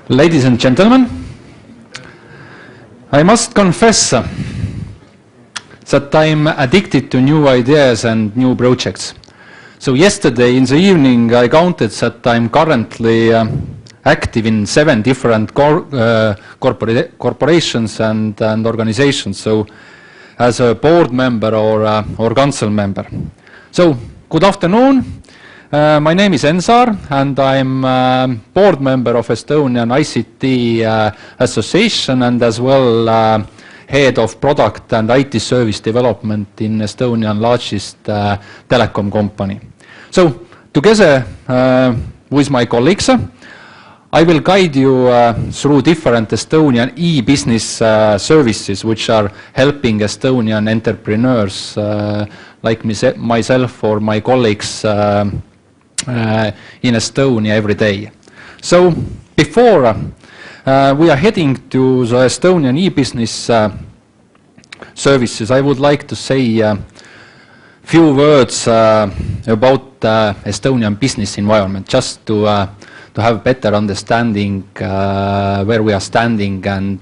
Ladies and gentlemen, I must confess that I'm addicted to new ideas and new projects. So yesterday in the evening I counted that I'm currently active in 7 different corporations and organizations, so as a board member or council member. So good afternoon. My name is Ensar and I'm board member of Estonian ICT Association and as well head of product and IT service development in Estonian largest telecom company. So together with my colleagues, I will guide you through different Estonian e-business services which are helping Estonian entrepreneurs like myself or my colleagues in Estonia every day. So before we are heading to the Estonian e-business services, I would like to say a few words about Estonian business environment, just to have better understanding where we are standing. And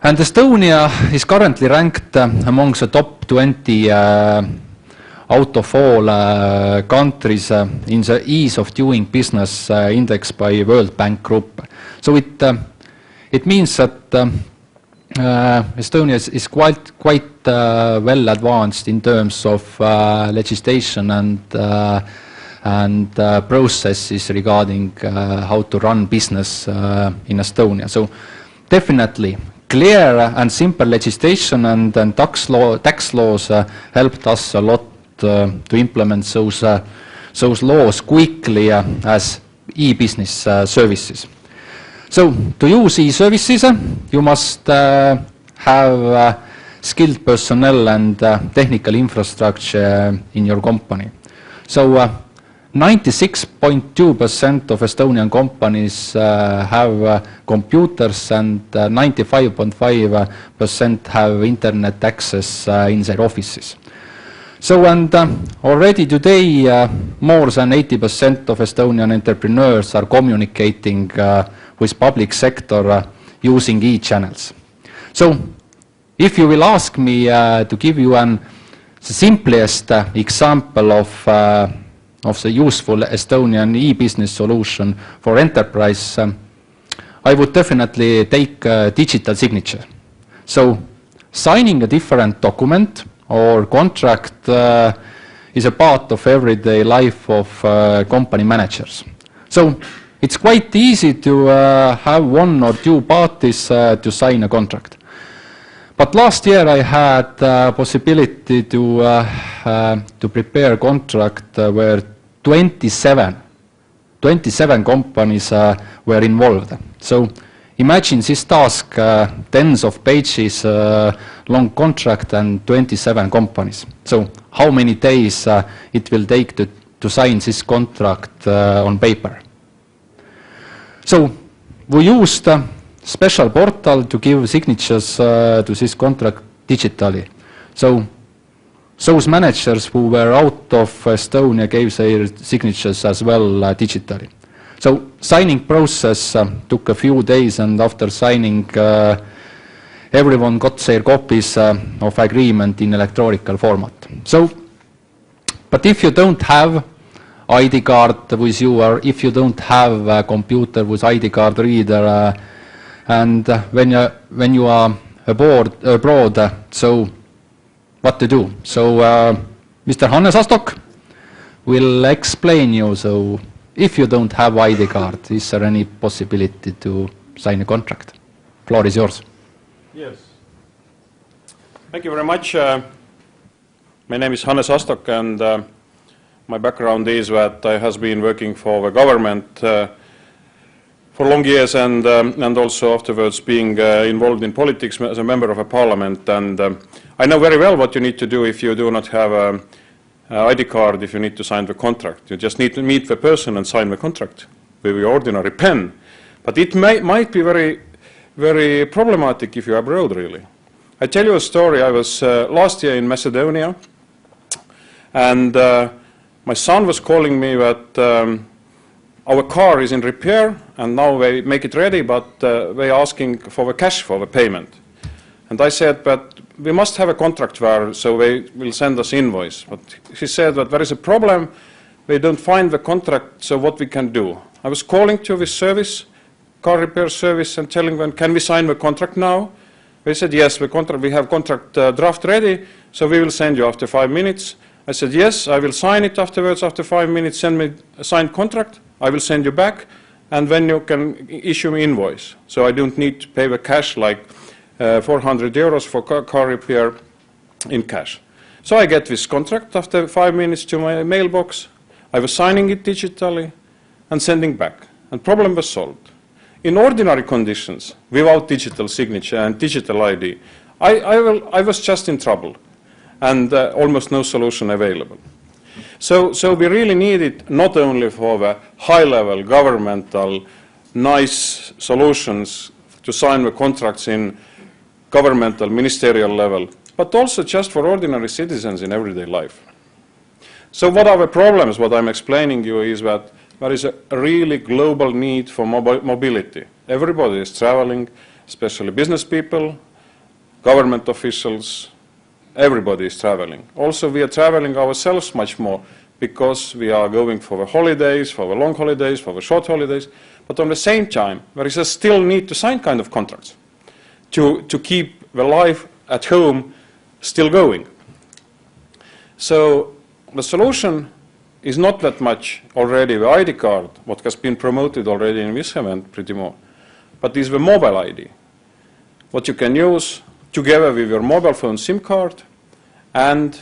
Estonia is currently ranked among the top 20 out of all countries in the ease of doing business index by World Bank Group. So it means that Estonia is quite well advanced in terms of legislation and processes regarding how to run business in Estonia. So definitely clear and simple legislation and tax laws helped us a lot to implement those laws quickly as e-business services. So to use e-services, you must have skilled personnel and technical infrastructure in your company. So 96.2% of Estonian companies have computers and 95.5% have internet access in their offices. So and already today more than 80% of Estonian entrepreneurs are communicating with public sector using e-channels. So if you will ask me to give you the simplest example of the useful Estonian e-business solution for enterprise, I would definitely take digital signature. So signing a different document or contract is a part of everyday life of company managers. So it's quite easy to have 1 or 2 parties to sign a contract. But last year I had possibility to prepare a contract where 27 companies were involved. So imagine this task, tens of pages long contract and 27 companies. So how many days it will take to sign this contract on paper? So we used a special portal to give signatures to this contract digitally. So those managers who were out of Estonia gave their signatures as well digitally. So signing process took a few days, and after signing everyone got their copies of agreement in electronic format. So, but if you don't have ID card with you, or if you don't have a computer with ID card reader, and when you are abroad, so what to do? So Mr. Hannes Astok will explain you. So if you don't have ID card, is there any possibility to sign a contract? Floor is yours. Yes. Thank you very much. My name is Hannes Astok, and my background is that I have been working for the government for long years, and also afterwards being involved in politics as a member of a parliament. And I know very well what you need to do if you do not have an ID card, if you need to sign the contract. You just need to meet the person and sign the contract with your ordinary pen. But it might be very problematic if you're abroad, really. I tell you a story. I was last year in Macedonia, and my son was calling me that our car is in repair, and now we make it ready, but we're asking for the cash for the payment. And I said, but we must have a contract where, so they will send us invoice. But she said that there is a problem, they don't find the contract, so what we can do. I was calling to the service, car repair service, and telling them, can we sign the contract now? They said, yes, we have contract draft ready, so we will send you after 5 minutes. I said, yes, I will sign it afterwards. After 5 minutes, send me a signed contract. I will send you back, and then you can issue me invoice. So I don't need to pay the cash like 400 euros for car repair in cash. So I get this contract after 5 minutes to my mailbox. I was signing it digitally and sending back, and problem was solved. In ordinary conditions, without digital signature and digital ID, I was just in trouble, and almost no solution available. So we really need it not only for the high-level governmental nice solutions to sign the contracts in governmental ministerial level, but also just for ordinary citizens in everyday life. So what are the problems? What I'm explaining you is that there is a really global need for mobility. Everybody is traveling, especially business people, government officials, everybody is traveling. Also, we are traveling ourselves much more because we are going for the holidays, for the long holidays, for the short holidays. But on the same time, there is a still need to sign kind of contracts to keep the life at home still going. So the solution is not that much already the ID card, what has been promoted already in this event pretty more, but is the mobile ID, what you can use together with your mobile phone SIM card and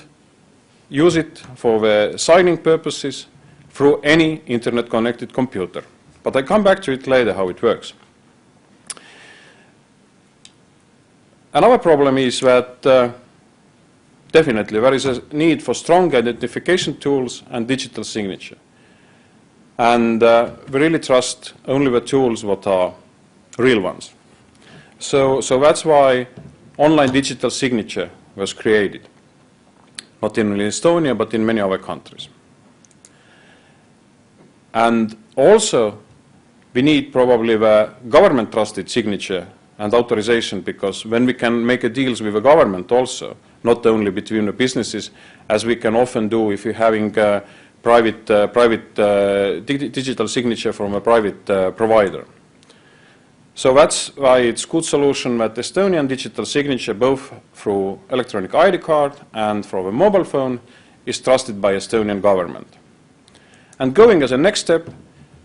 use it for the signing purposes through any internet-connected computer. But I come back to it later, how it works. Another problem is that definitely there is a need for strong identification tools and digital signature. And we really trust only the tools what are real ones. So that's why online digital signature was created, not only in Estonia, but in many other countries. And also, we need probably the government-trusted signature and authorization, because when we can make a deals with the government also, not only between the businesses, as we can often do if you're having private digital signature from a private provider. So that's why it's a good solution that Estonian digital signature, both through electronic ID card and from a mobile phone, is trusted by Estonian government. And going as a next step,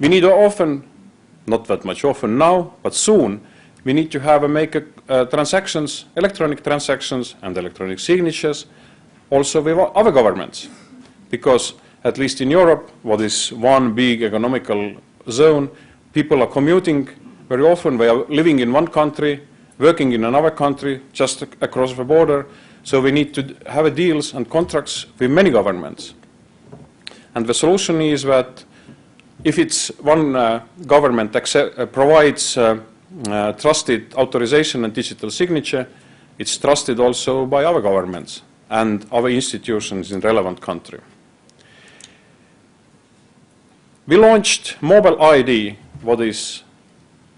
we need often, not that much often now, but soon, we need to have transactions, electronic transactions and electronic signatures, also with other governments. Because at least in Europe, what is one big economical zone, people are commuting very often. They are living in one country, working in another country, just across the border. So we need to have deals and contracts with many governments. And the solution is that if it's one government provides trusted authorization and digital signature, it's trusted also by other governments and other institutions in relevant country. We launched mobile ID, what is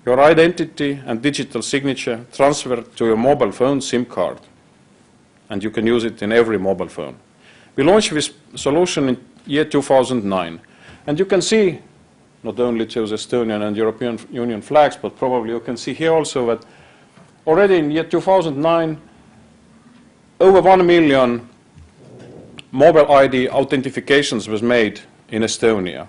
your identity and digital signature transferred to your mobile phone SIM card, and you can use it in every mobile phone. We launched this solution in year 2009, and you can see not only to the Estonian and European Union flags, but probably you can see here also that already in year 2009, over 1 million mobile ID authentications was made in Estonia.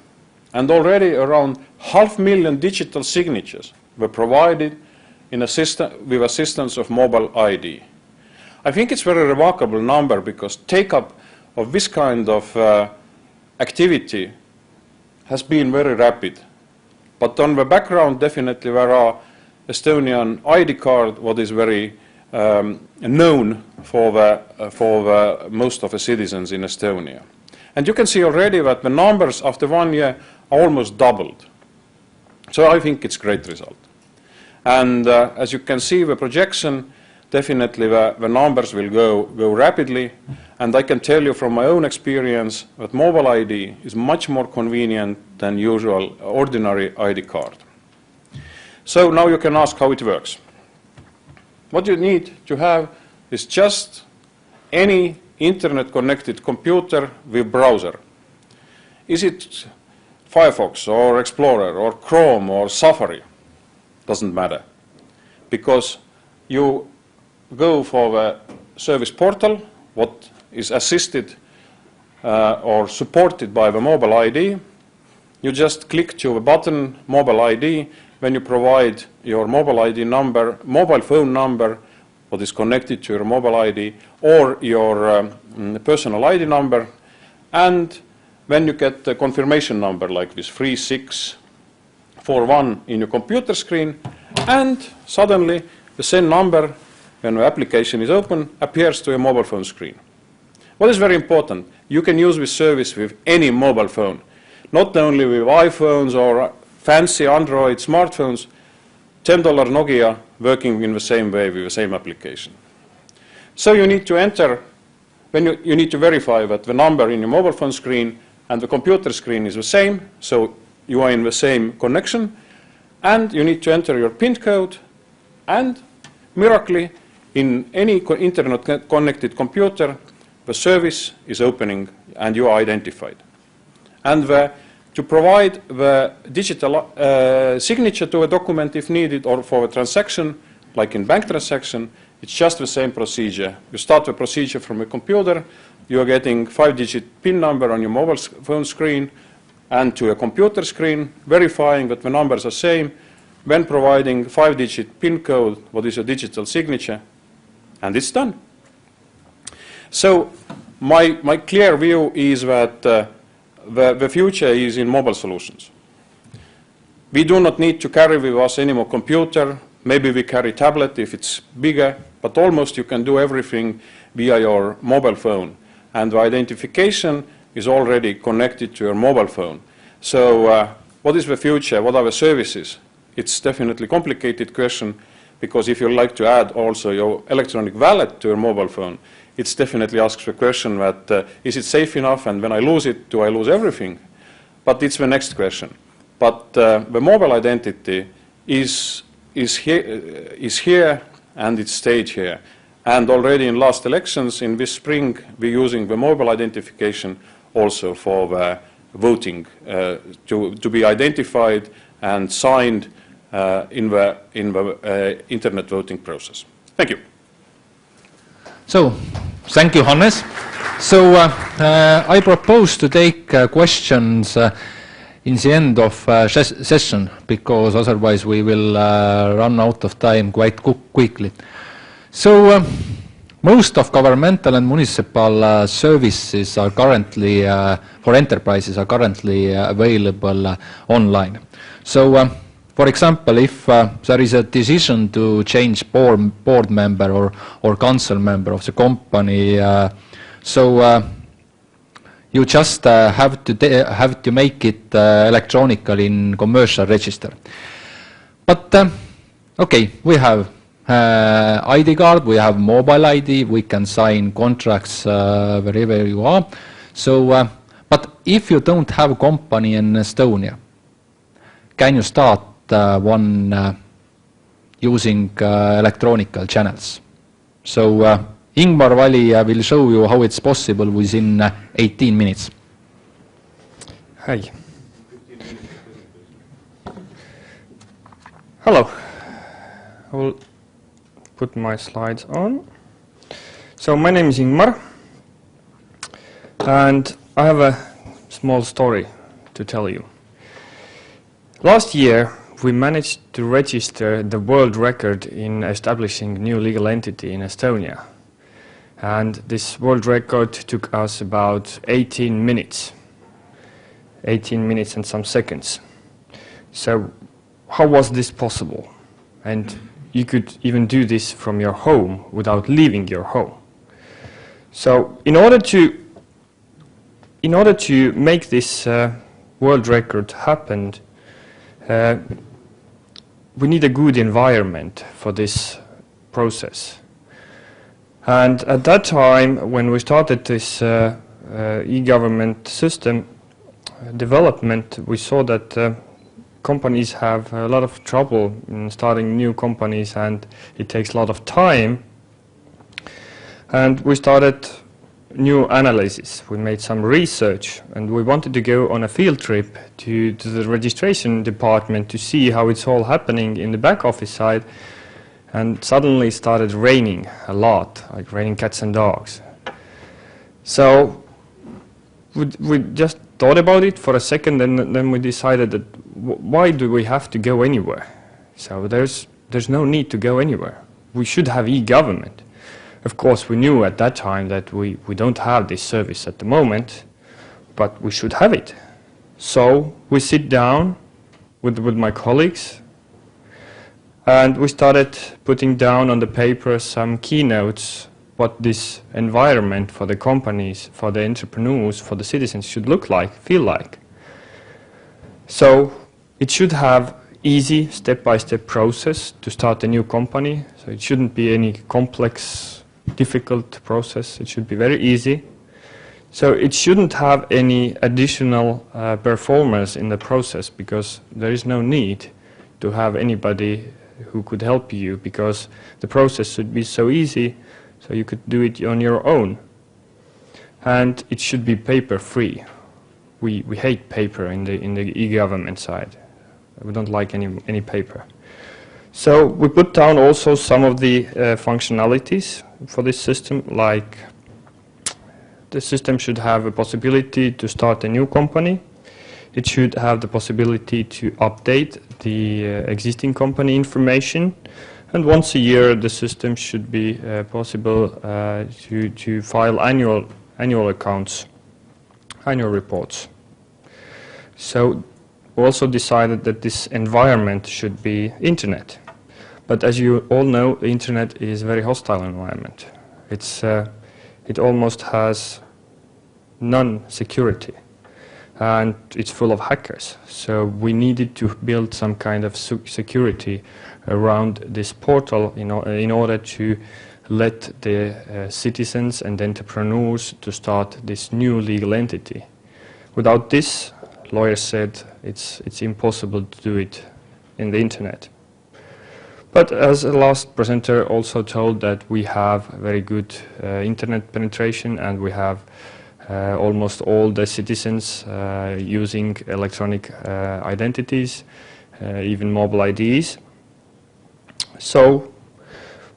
And already around 500,000 digital signatures were provided with assistance of mobile ID. I think it's a very remarkable number because take-up of this kind of activity has been very rapid. But on the background, definitely there are Estonian ID card, what is very known for most of the citizens in Estonia. And you can see already that the numbers after 1 year are almost doubled. So I think it's a great result. And as you can see, the projection definitely the numbers will go rapidly. And I can tell you from my own experience that mobile ID is much more convenient than usual ordinary ID card. So now you can ask how it works. What you need to have is just any internet-connected computer with browser. Is it Firefox or Explorer or Chrome or Safari? Doesn't matter. Because you go for the service portal, what is assisted or supported by the mobile ID. You just click to the button mobile ID when you provide your mobile ID number, mobile phone number, what is connected to your mobile ID, or your personal ID number, and when you get the confirmation number like this 3641 in your computer screen, and suddenly the same number, when the application is open, appears to a mobile phone screen. What is very important, you can use this service with any mobile phone, not only with iPhones or fancy Android smartphones, $10 Nokia working in the same way with the same application. So you need to enter, when you need to verify that the number in your mobile phone screen and the computer screen is the same, so you are in the same connection, and you need to enter your PIN code, and miraculously, in any internet-connected computer, the service is opening and you are identified. And to provide the digital signature to a document if needed, or for a transaction, like in bank transaction, it's just the same procedure. You start the procedure from a computer, you are getting 5-digit PIN number on your mobile phone screen and to a computer screen, verifying that the numbers are same, then providing 5-digit PIN code, what is a digital signature, and it's done. So my clear view is that the future is in mobile solutions. We do not need to carry with us any more computer. Maybe we carry tablet if it's bigger, but almost you can do everything via your mobile phone. And the identification is already connected to your mobile phone. So what is the future? What are the services? It's definitely a complicated question, because if you like to add also your electronic wallet to your mobile phone, it definitely asks the question that is it safe enough, and when I lose it, do I lose everything? But it's the next question. But the mobile identity is here and it stayed here. And already in last elections in this spring, we're using the mobile identification also for the voting to be identified and signed in the internet voting process. Thank you. So, thank you, Hannes. So, I propose to take questions in the end of session, because otherwise we will run out of time quite quickly. So, most of governmental and municipal services are currently, for enterprises, are currently available online. So, for example, if there is a decision to change board member or council member of the company, you just have to make it electronically in commercial register. But okay, we have ID card, we have mobile ID, we can sign contracts wherever you are. So, but if you don't have a company in Estonia, can you start one using electronical channels? So Ingmar Vali will show you how it's possible within 18 minutes. Hi. Hello. I will put my slides on. So my name is Ingmar, and I have a small story to tell you. Last year, we managed to register the world record in establishing a new legal entity in Estonia. And this world record took us about 18 minutes. 18 minutes and some seconds. So how was this possible? And you could even do this from your home without leaving your home. So in order to make this world record happen, we need a good environment for this process. And at that time, when we started this e-government system development, we saw that companies have a lot of trouble in starting new companies, and it takes a lot of time. And we started new analysis. We made some research, and we wanted to go on a field trip to the registration department to see how it's all happening in the back office side. And suddenly it started raining a lot, like raining cats and dogs. So we just thought about it for a second, and then we decided that why do we have to go anywhere? So there's no need to go anywhere. We should have e-government. Of course, we knew at that time that we don't have this service at the moment, but we should have it. So we sit down with my colleagues, and we started putting down on the paper some keynotes what this environment for the companies, for the entrepreneurs, for the citizens should look like, feel like. So it should have easy step-by-step process to start a new company. So it shouldn't be any complex, difficult process. It should be very easy. So it shouldn't have any additional performance in the process, because there is no need to have anybody who could help you, because the process should be so easy, so you could do it on your own. And it should be paper-free. We hate paper in the e-government side. We don't like any paper. So we put down also some of the functionalities for this system, like the system should have a possibility to start a new company. It should have the possibility to update the existing company information, and once a year the system should be possible to file annual accounts, annual reports. So we also decided that this environment should be internet. But as you all know, the internet is a very hostile environment. It almost has none security, and it's full of hackers. So we needed to build some kind of security around this portal in order to let the citizens and entrepreneurs to start this new legal entity. Without this, lawyers said it's impossible to do it in the internet. But as the last presenter also told, that we have very good internet penetration, and we have almost all the citizens using electronic identities, even mobile IDs. So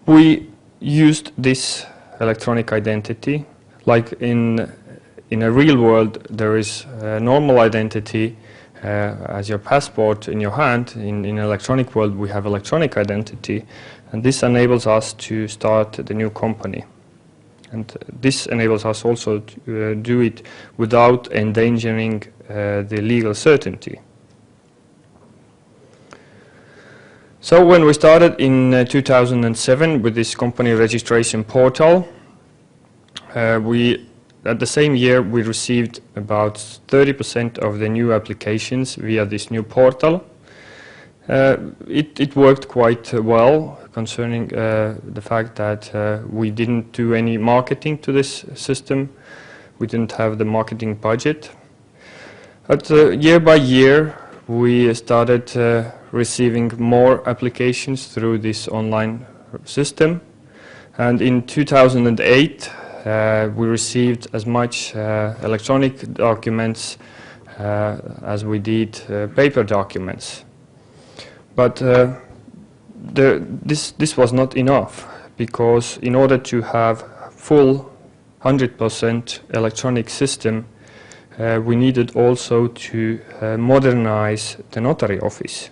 we used this electronic identity, like in a real world there is a normal identity as your passport in your hand. In electronic world we have electronic identity, and this enables us to start the new company. And this enables us also to do it without endangering the legal certainty. So when we started in 2007 with this company registration portal, at the same year we received about 30% of the new applications via this new portal. It worked quite well, concerning the fact that we didn't do any marketing to this system. We didn't have the marketing budget. But year by year we started receiving more applications through this online system, and in 2008 we received as much electronic documents as we did paper documents. But this was not enough, because in order to have full 100% electronic system, we needed also to modernize the notary office.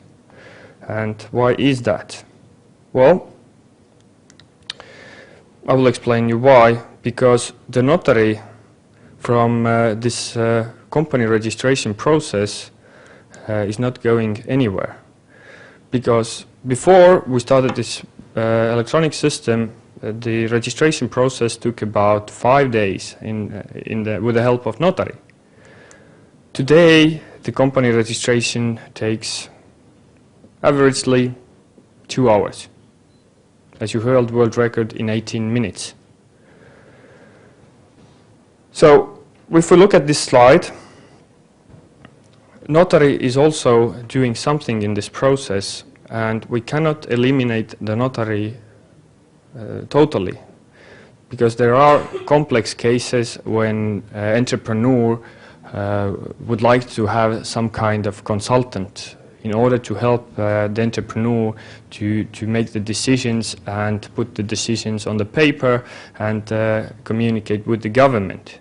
And why is that? Well, I will explain you why. Because the notary from this company registration process is not going anywhere. Because before we started this electronic system, the registration process took about 5 days with the help of notary. Today, the company registration takes averagely 2 hours. As you heard, world record in 18 minutes. So if we look at this slide, notary is also doing something in this process, and we cannot eliminate the notary totally, because there are complex cases when entrepreneur would like to have some kind of consultant in order to help the entrepreneur to make the decisions and put the decisions on the paper and communicate with the government.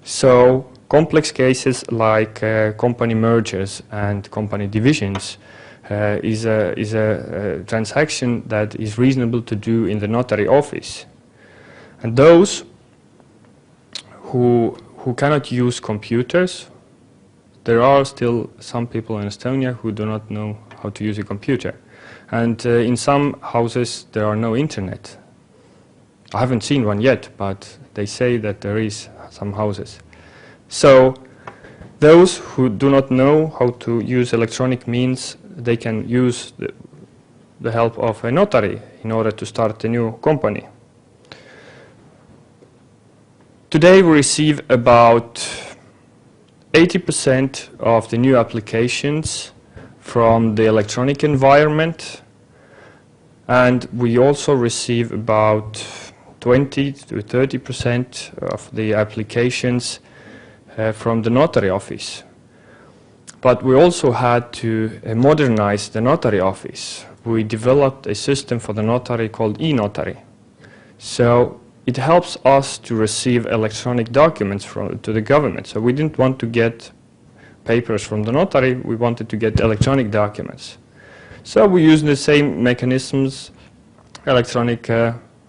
So complex cases like company mergers and company divisions is a transaction that is reasonable to do in the notary office. And those who cannot use computers, there are still some people in Estonia who do not know how to use a computer. And in some houses there are no internet. I haven't seen one yet, but they say that there is some houses. So those who do not know how to use electronic means, they can use the help of a notary in order to start a new company. Today we receive about 80% of the new applications from the electronic environment, and we also receive about 20 to 30% of the applications from the notary office. But we also had to modernize the notary office. We developed a system for the notary called e-notary. So it helps us to receive electronic documents to the government. So we didn't want to get papers from the notary, we wanted to get electronic documents. So we use the same mechanisms, electronic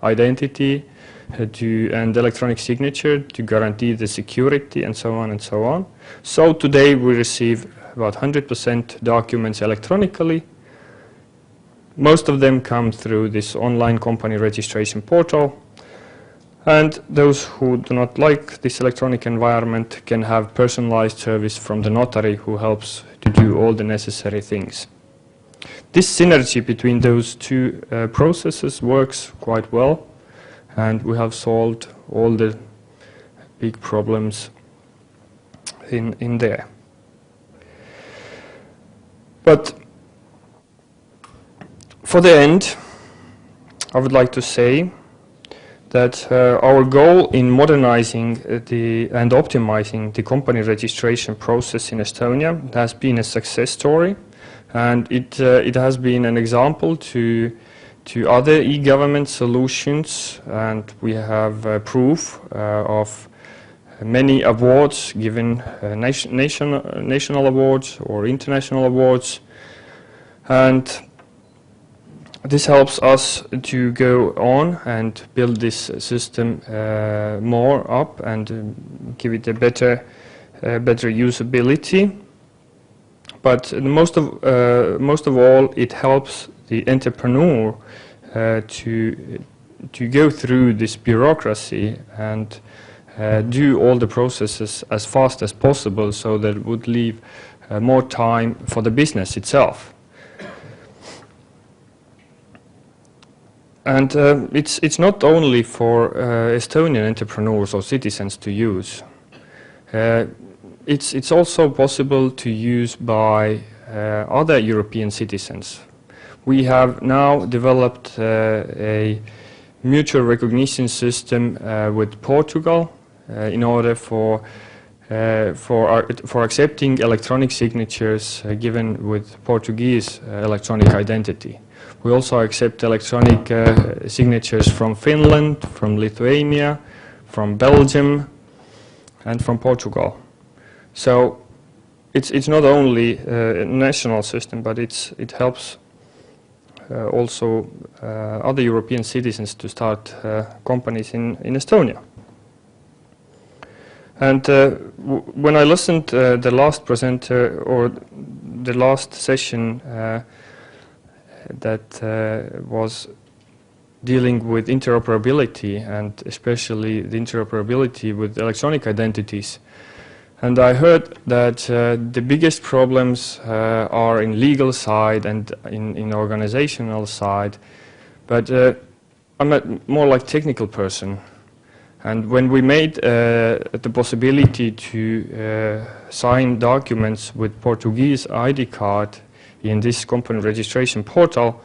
identity and electronic signature to guarantee the security and so on and so on. So today we receive about 100% documents electronically. Most of them come through this online company registration portal. And those who do not like this electronic environment can have personalized service from the notary who helps to do all the necessary things. This synergy between those two processes works quite well, and we have solved all the big problems in there. But for the end, I would like to say that our goal in modernizing and optimizing the company registration process in Estonia has been a success story, and it has been an example to other e-government solutions, and we have proof of many awards given, national awards or international awards, and this helps us to go on and build this system more up and give it a better usability. But most of all, it helps the entrepreneur to go through this bureaucracy and do all the processes as fast as possible, so that it would leave more time for the business itself. And it's not only for Estonian entrepreneurs or citizens to use. It's also possible to use by other European citizens. We have now developed a mutual recognition system with Portugal in order for accepting electronic signatures given with Portuguese electronic identity. We also accept electronic signatures from Finland, from Lithuania, from Belgium, and from Portugal. So it's not only a national system, but it helps also other European citizens to start companies in Estonia. And when I listened to the last presenter or the last session that was dealing with interoperability, and especially the interoperability with electronic identities, and I heard that the biggest problems are in legal side and in organizational side, but I'm a more like technical person, And when we made the possibility to sign documents with Portuguese ID card in this company registration portal,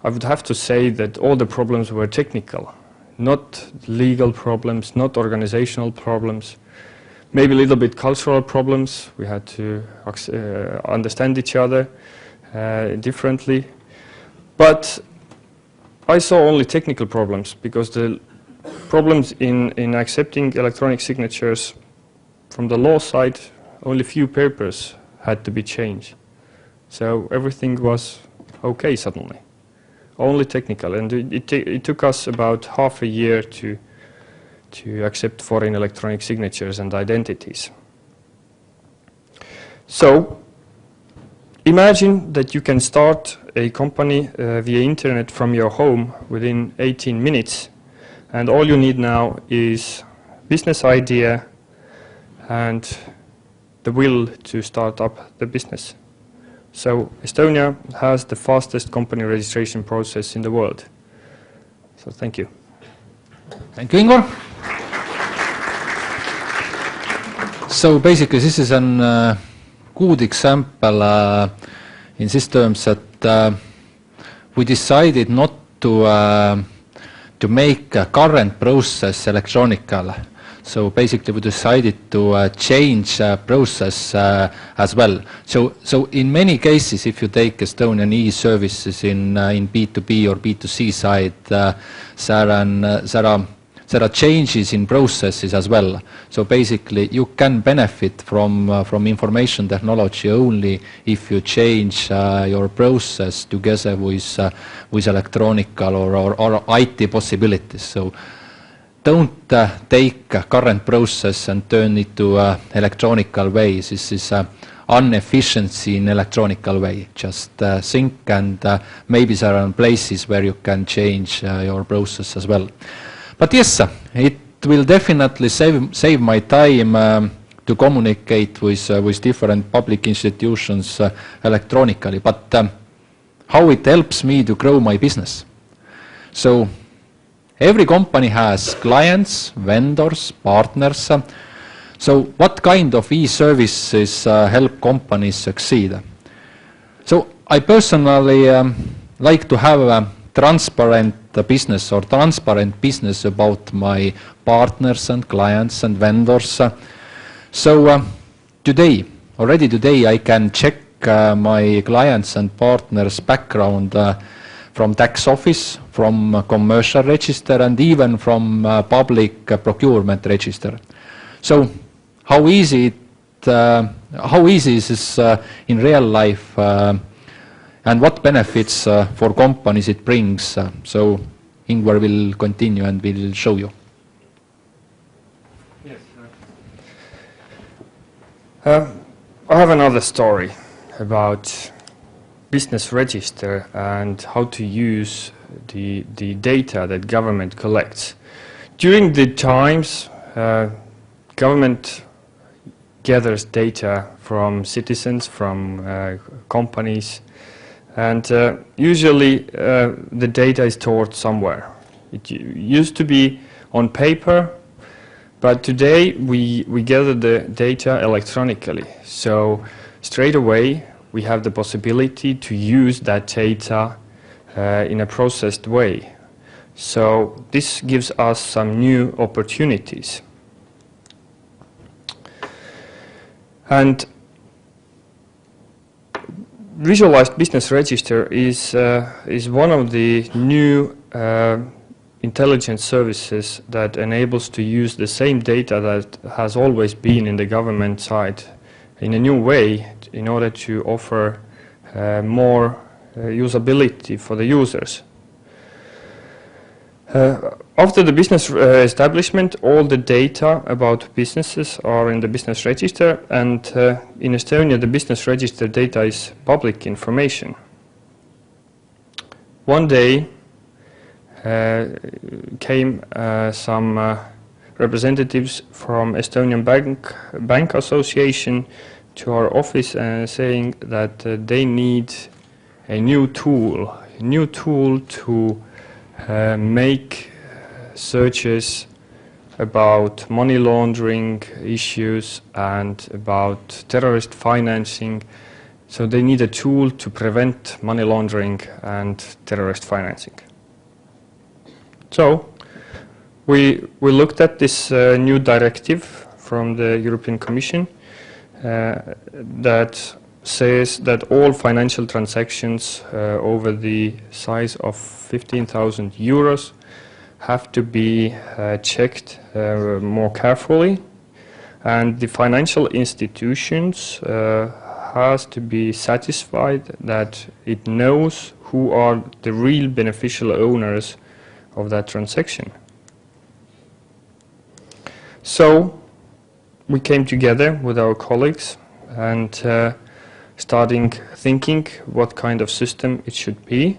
I would have to say that all the problems were technical, not legal problems, not organizational problems, maybe a little bit cultural problems. We had to understand each other differently. But I saw only technical problems, because the problems in accepting electronic signatures from the law side, only few papers had to be changed. So everything was okay suddenly, only technical. And it took us about half a year to accept foreign electronic signatures and identities. So imagine that you can start a company via internet from your home within 18 minutes, and all you need now is business idea and the will to start up the business. So Estonia has the fastest company registration process in the world. So thank you. Thank you, Ingvar. So basically this is a good example in this terms that we decided not to make a current process electronical. So basically we decided to change process as well. So in many cases, if you take Estonian e-services in B2B or B2C side, there are changes in processes as well. So basically you can benefit from information technology only if you change your process together with electronical or IT possibilities. So don't take a current process and turn it to electronical way. This is inefficiency in electronical way. Just think, and maybe there are places where you can change your process as well. But yes, it will definitely save my time to communicate with different public institutions electronically. But how it helps me to grow my business? So every company has clients, vendors, partners. So what kind of e-services help companies succeed? So I personally like to have a transparent business or transparent business about my partners and clients and vendors. So already today I can check my clients and partners' background from tax office, from commercial register, and even from public procurement register. So how easy is this in real life, and what benefits for companies it brings? So Ingvar will continue and will show you. Yes. I have another story about business register and how to use the data that government collects. During the times, government gathers data from citizens, from companies, and usually the data is stored somewhere. It used to be on paper, but today we gather the data electronically. So straight away we have the possibility to use that data in a processed way. So this gives us some new opportunities. And Visualized Business Register is one of the new intelligence services that enables to use the same data that has always been in the government side in a new way in order to offer more usability for the users. After the business establishment, all the data about businesses are in the business register, and in Estonia the business register data is public information. One day came some representatives from Estonian Bank Association to our office saying that they need a new tool to make searches about money laundering issues and about terrorist financing. So they need a tool to prevent money laundering and terrorist financing. So we looked at this new directive from the European Commission that says that all financial transactions over the size of 15,000 euros have to be checked more carefully, and the financial institutions has to be satisfied that it knows who are the real beneficial owners of that transaction. So we came together with our colleagues and starting thinking what kind of system it should be.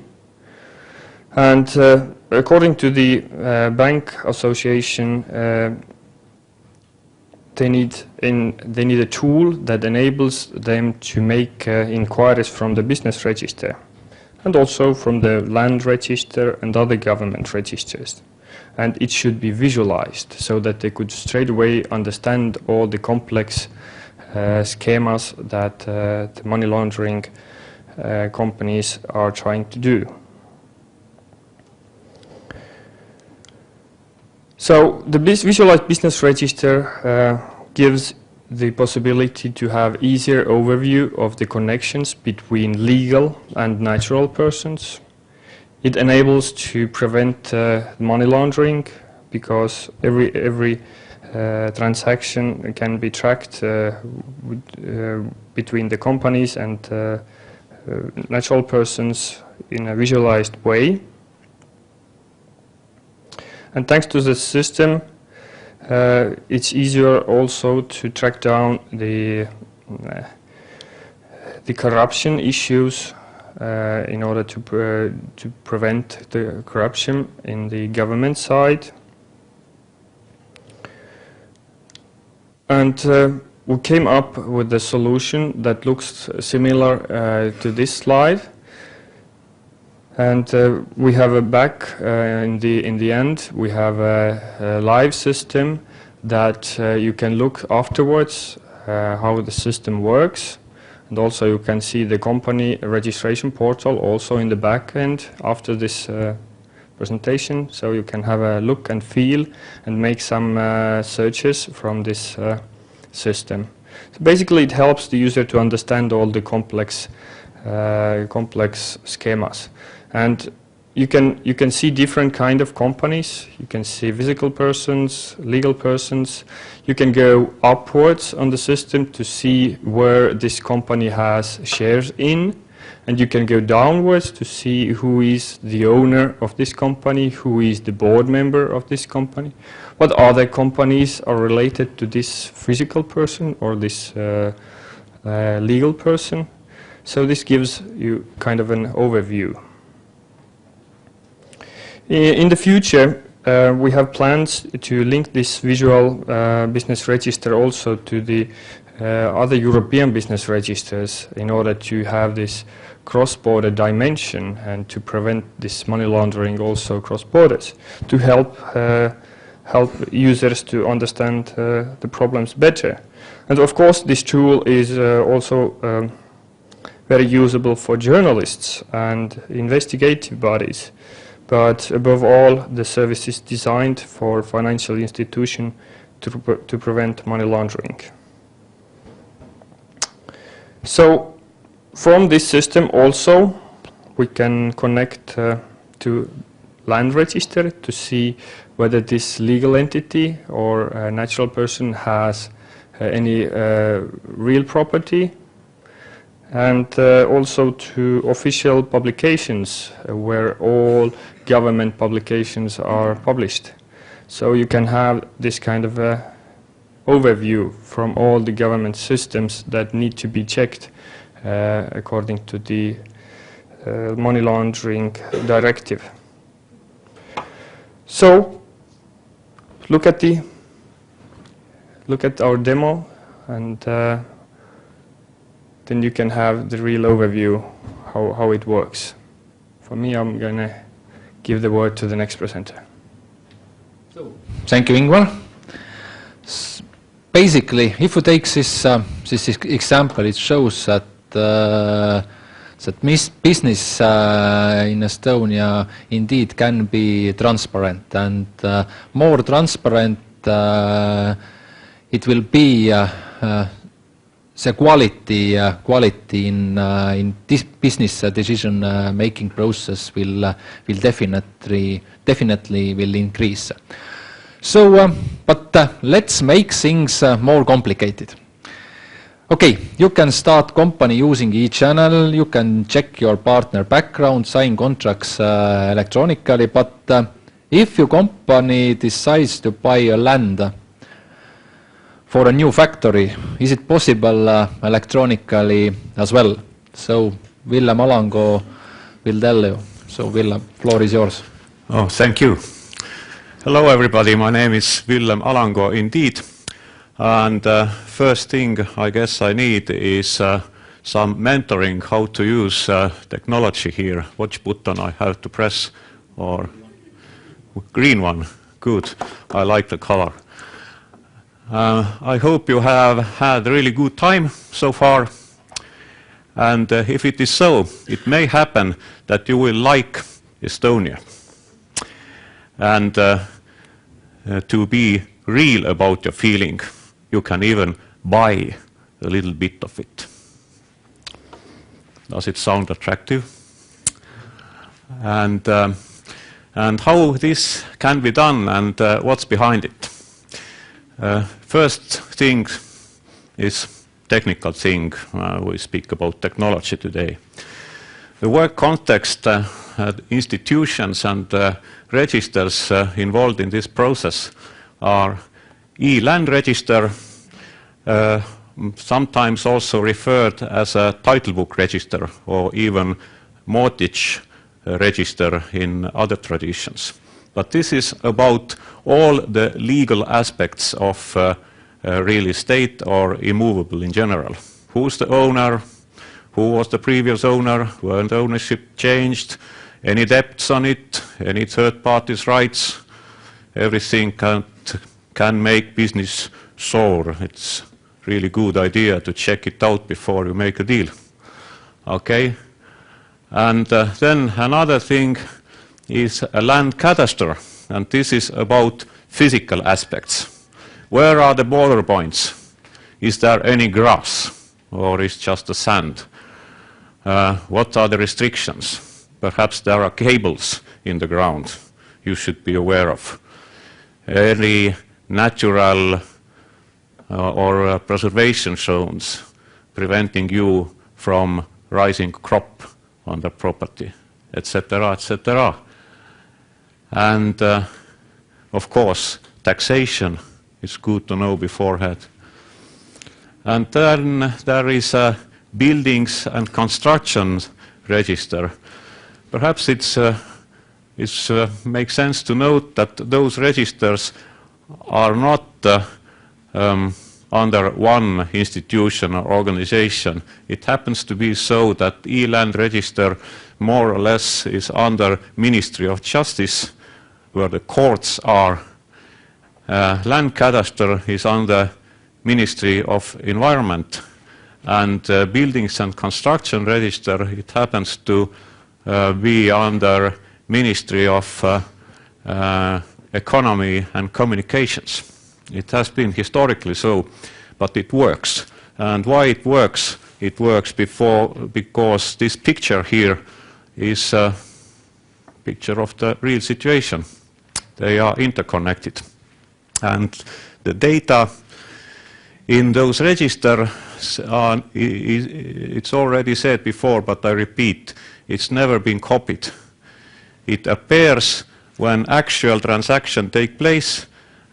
And according to the Bank Association, they need a tool that enables them to make inquiries from the business register and also from the land register and other government registers. And it should be visualized so that they could straight away understand all the complex schemas that the money laundering companies are trying to do. So the visualized business register gives the possibility to have easier overview of the connections between legal and natural persons. It enables to prevent money laundering because every transaction can be tracked between the companies and natural persons in a visualized way. And thanks to this system, it's easier also to track down the corruption issues in order to prevent the corruption in the government side. And we came up with a solution that looks similar to this slide. And we have a back in the end. We have a live system that you can look afterwards how the system works. And also you can see the company registration portal also in the back end after this presentation. So you can have a look and feel and make some searches from this system. So basically it helps the user to understand all the complex schemas. And you can see different kind of companies. You can see physical persons, legal persons. You can go upwards on the system to see where this company has shares in, and you can go downwards to see who is the owner of this company, who is the board member of this company, what other companies are related to this physical person or this legal person. So this gives you kind of an overview. In the future, we have plans to link this visual business register also to the other European business registers in order to have this cross-border dimension and to prevent this money laundering also cross borders, to help users to understand the problems better. And of course, this tool is also very usable for journalists and investigative bodies. But above all, the service is designed for financial institutions to prevent money laundering. So from this system also, we can connect to land register to see whether this legal entity or a natural person has any real property, and also to official publications where all government publications are published. So you can have this kind of overview from all the government systems that need to be checked according to the money laundering directive. So look at our demo, and then you can have the real overview how it works. For me, I'm going to give the word to the next presenter. Thank you, Ingvar. basically, if you take this example, it shows that business in Estonia indeed can be transparent, and more transparent it will be. The quality in this business decision making process will definitely will increase. So, but let's make things more complicated. Okay, you can start company using e-channel, you can check your partner background, sign contracts electronically, but if your company decides to buy a land for a new factory, is it possible electronically as well? So Villem Alango will tell you. So Villem, floor is yours. Oh, thank you. Hello everybody, my name is Villem Alango indeed. And first thing I guess I need is some mentoring how to use technology here. Which button I have to press? Or green one, good, I like the color. I hope you have had a really good time so far, and if it is so, it may happen that you will like Estonia. And to be real about your feeling, you can even buy a little bit of it. Does it sound attractive? And how this can be done and what's behind it? First thing is technical thing. We speak about technology today. The work context, institutions and registers involved in this process are e-land register, sometimes also referred as a title book register or even mortgage register in other traditions. But this is about all the legal aspects of real estate or immovable in general. Who's the owner? Who was the previous owner? When the ownership changed? Any debts on it? Any third parties' rights? Everything can make business sour. It's really good idea to check it out before you make a deal. Okay? And then another thing is a land cadastre, and this is about physical aspects. Where are the border points? Is there any grass, or is just the sand? What are the restrictions? Perhaps there are cables in the ground you should be aware of. Any natural or preservation zones preventing you from rising crop on the property, etc., etc. And of course, taxation is good to know beforehand. And then there is a buildings and construction register. Perhaps it makes sense to note that those registers are not under one institution or organization. It happens to be so that e-land register more or less is under Ministry of Justice, where the courts are. Land cadastre is under Ministry of Environment, and buildings and construction register, it happens to be under Ministry of Economy and Communications. It has been historically so, but it works. And why it works? It works because this picture here is a picture of the real situation. They are interconnected. And the data in those registers, it's already said before, but I repeat, it's never been copied. It appears when actual transaction take place,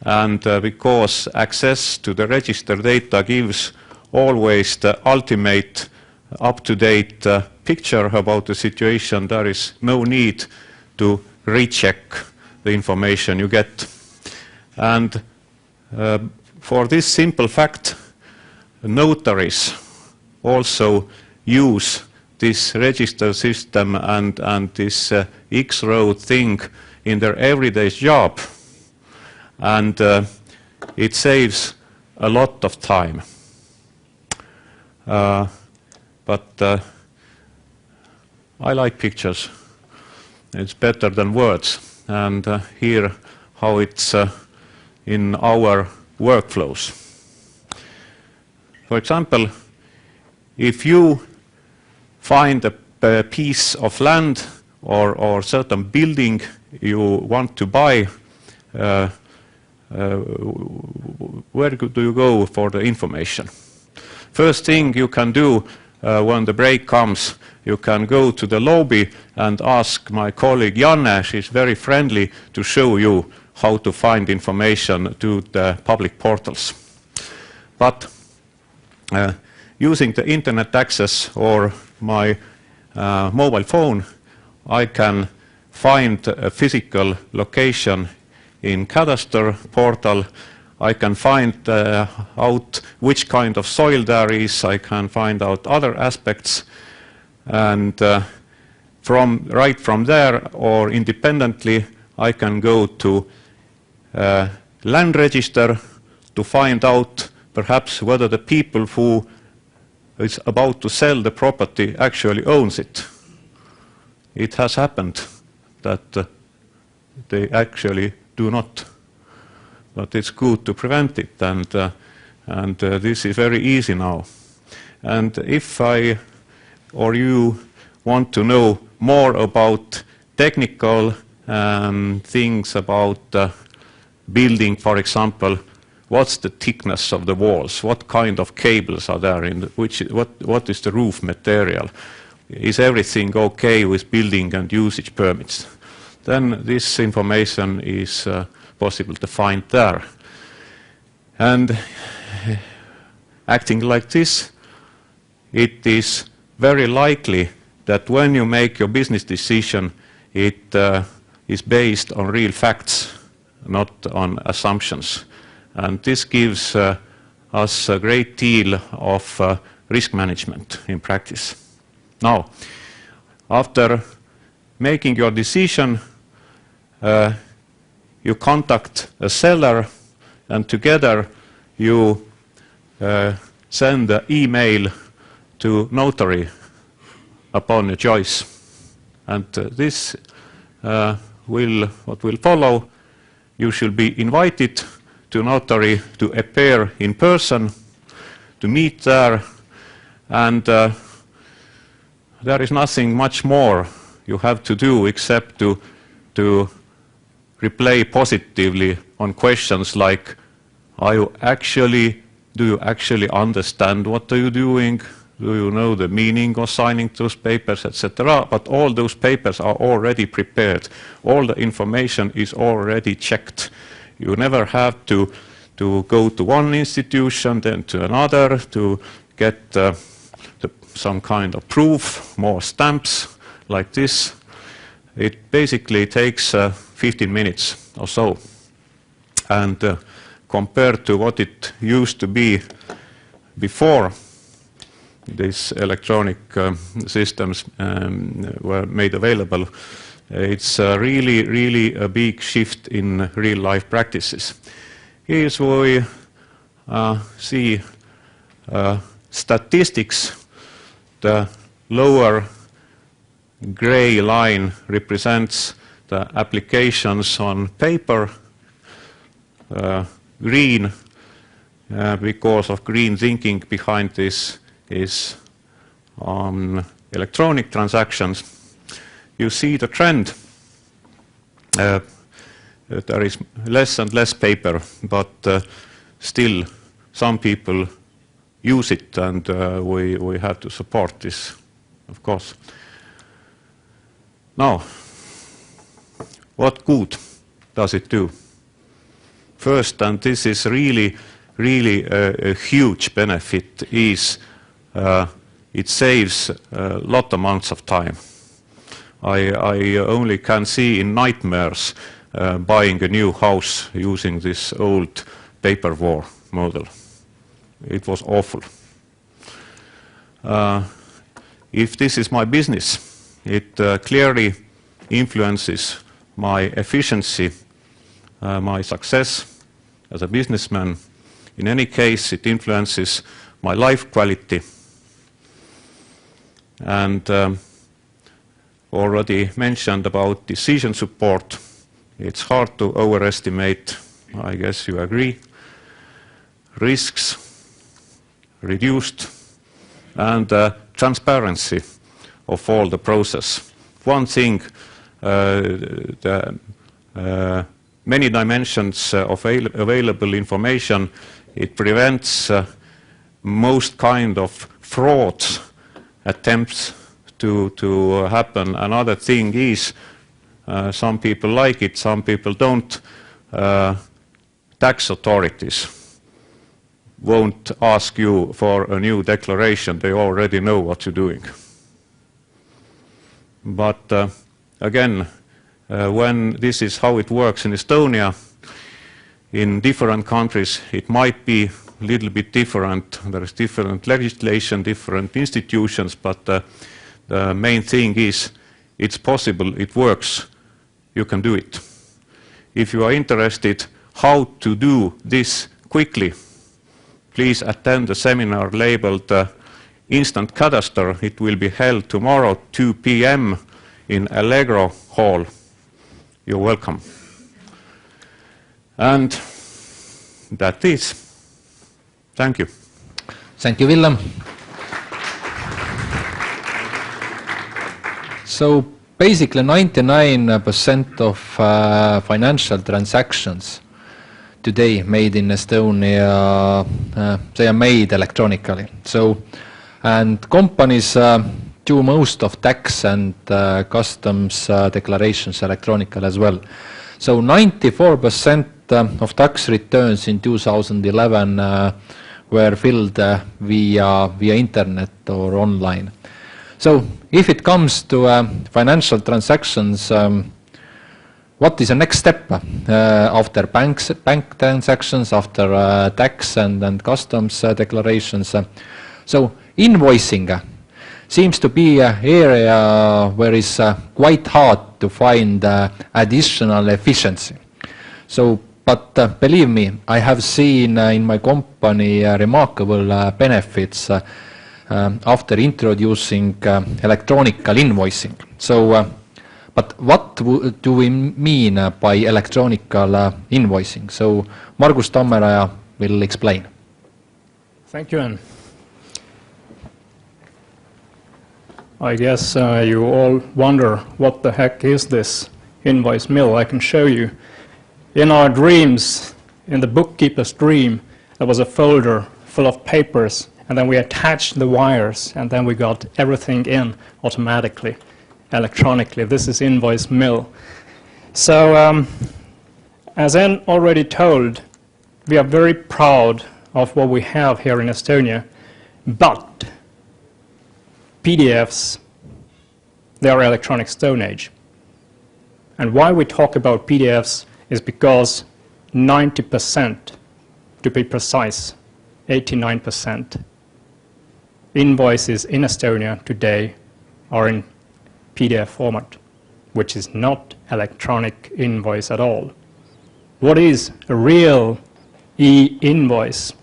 and because access to the register data gives always the ultimate up-to-date picture about the situation, there is no need to recheck the information you get. And for this simple fact, notaries also use this register system and this X-road thing in their everyday job. And it saves a lot of time. But I like pictures. It's better than words. And here how it's in our workflows. For example, if you find a piece of land or certain building you want to buy, where do you go for the information? First thing you can do when the break comes, you can go to the lobby and ask my colleague Janne, she's very friendly, to show you how to find information to the public portals. But using the internet access or my mobile phone, I can find a physical location in Cadastre portal. I can find out which kind of soil there is. I can find out other aspects. And right from there or independently, I can go to land register to find out perhaps whether the people who is about to sell the property actually owns it. It has happened that they actually do not. But it's good to prevent it, and this is very easy now. And if I or you want to know more about technical things about building, for example, what's the thickness of the walls, what kind of cables are there, what is the roof material, is everything okay with building and usage permits, then this information is possible to find there. And acting like this, it is very likely that when you make your business decision, it is based on real facts, not on assumptions. And this gives us a great deal of risk management in practice. Now, after making your decision, you contact a seller, and together you send an email to notary upon your choice. And this what will follow, you should be invited to notary to appear in person, to meet there, and there is nothing much more you have to do except to reply positively on questions like, do you actually understand what are you doing? Do you know the meaning of signing those papers, etc.? But all those papers are already prepared. All the information is already checked. You never have to go to one institution, then to another, to get some kind of proof, more stamps like this. It basically takes 15 minutes or so. And compared to what it used to be before these electronic systems were made available, it's really, really a big shift in real-life practices. Here's where we see statistics. The lower gray line represents the applications on paper. Green, because of green thinking behind this, is on electronic transactions. You see the trend. There is less and less paper, but still some people use it, and we have to support this, of course. Now, what good does it do? First, and this is really, really a huge benefit, is it saves a lot amounts of time. I only can see in nightmares buying a new house using this old paper war model. It was awful. If this is my business, it clearly influences my efficiency, my success as a businessman. in any case, it influences my life quality. And already mentioned about decision support. It's hard to overestimate, I guess you agree. Risks reduced, and transparency of all the process. One thing, the many dimensions of available information, it prevents most kind of frauds attempts to happen. Another thing is, some people like it, some people don't. Tax authorities won't ask you for a new declaration. They already know what you're doing. But again, when this is how it works in Estonia, in different countries it might be a little bit different. There is different legislation, different institutions, but the main thing is it's possible, it works, you can do it. If you are interested how to do this quickly, please attend the seminar labeled Instant Cadastre. It will be held tomorrow 2 p.m. in Allegro Hall. You're welcome. And that is. Thank you. Thank you, Willem. So basically 99% of financial transactions today made in Estonia, they are made electronically. So, and companies do most of tax and customs declarations electronically as well. So 94% of tax returns in 2011 were filled via internet or online. So if it comes to financial transactions, what is the next step after bank transactions, after tax and customs declarations? So invoicing seems to be an area where it's quite hard to find additional efficiency. So, but believe me, I have seen in my company remarkable benefits after introducing electronical invoicing. So, but what do we mean by electronical invoicing? So Margus Tammeraja will explain. Thank you, Anne. I guess you all wonder what the heck is this invoice mill. I can show you. In our dreams, in the bookkeeper's dream, there was a folder full of papers, and then we attached the wires, and then we got everything in automatically, electronically. This is invoice mill. So, as Anne already told, we are very proud of what we have here in Estonia, but PDFs, they are electronic Stone Age. And why we talk about PDFs is because 90%, to be precise, 89%, invoices in Estonia today are in PDF format, which is not electronic invoice at all. What is a real e-invoice?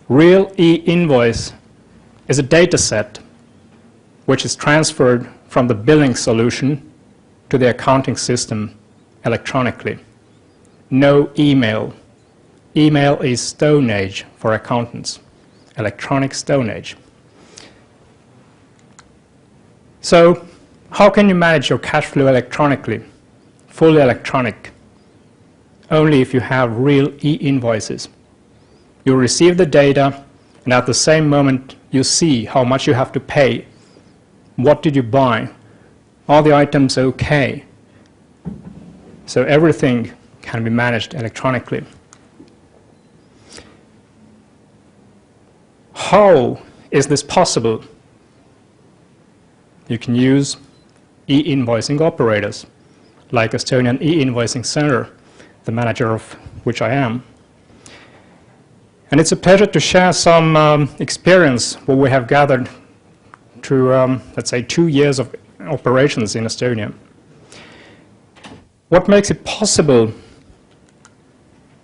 Real e-invoice is a data set which is transferred from the billing solution to the accounting system electronically. No email. Email is Stone Age for accountants, electronic Stone Age. So how can you manage your cash flow electronically, fully electronic? Only if you have real e-invoices. You receive the data, and at the same moment you see how much you have to pay. What did you buy? Are the items okay? So everything can be managed electronically. How is this possible? You can use e-invoicing operators, like Estonian E-Invoicing Center, the manager of which I am. And it's a pleasure to share some experience what we have gathered through, let's say, 2 years of operations in Estonia. What makes it possible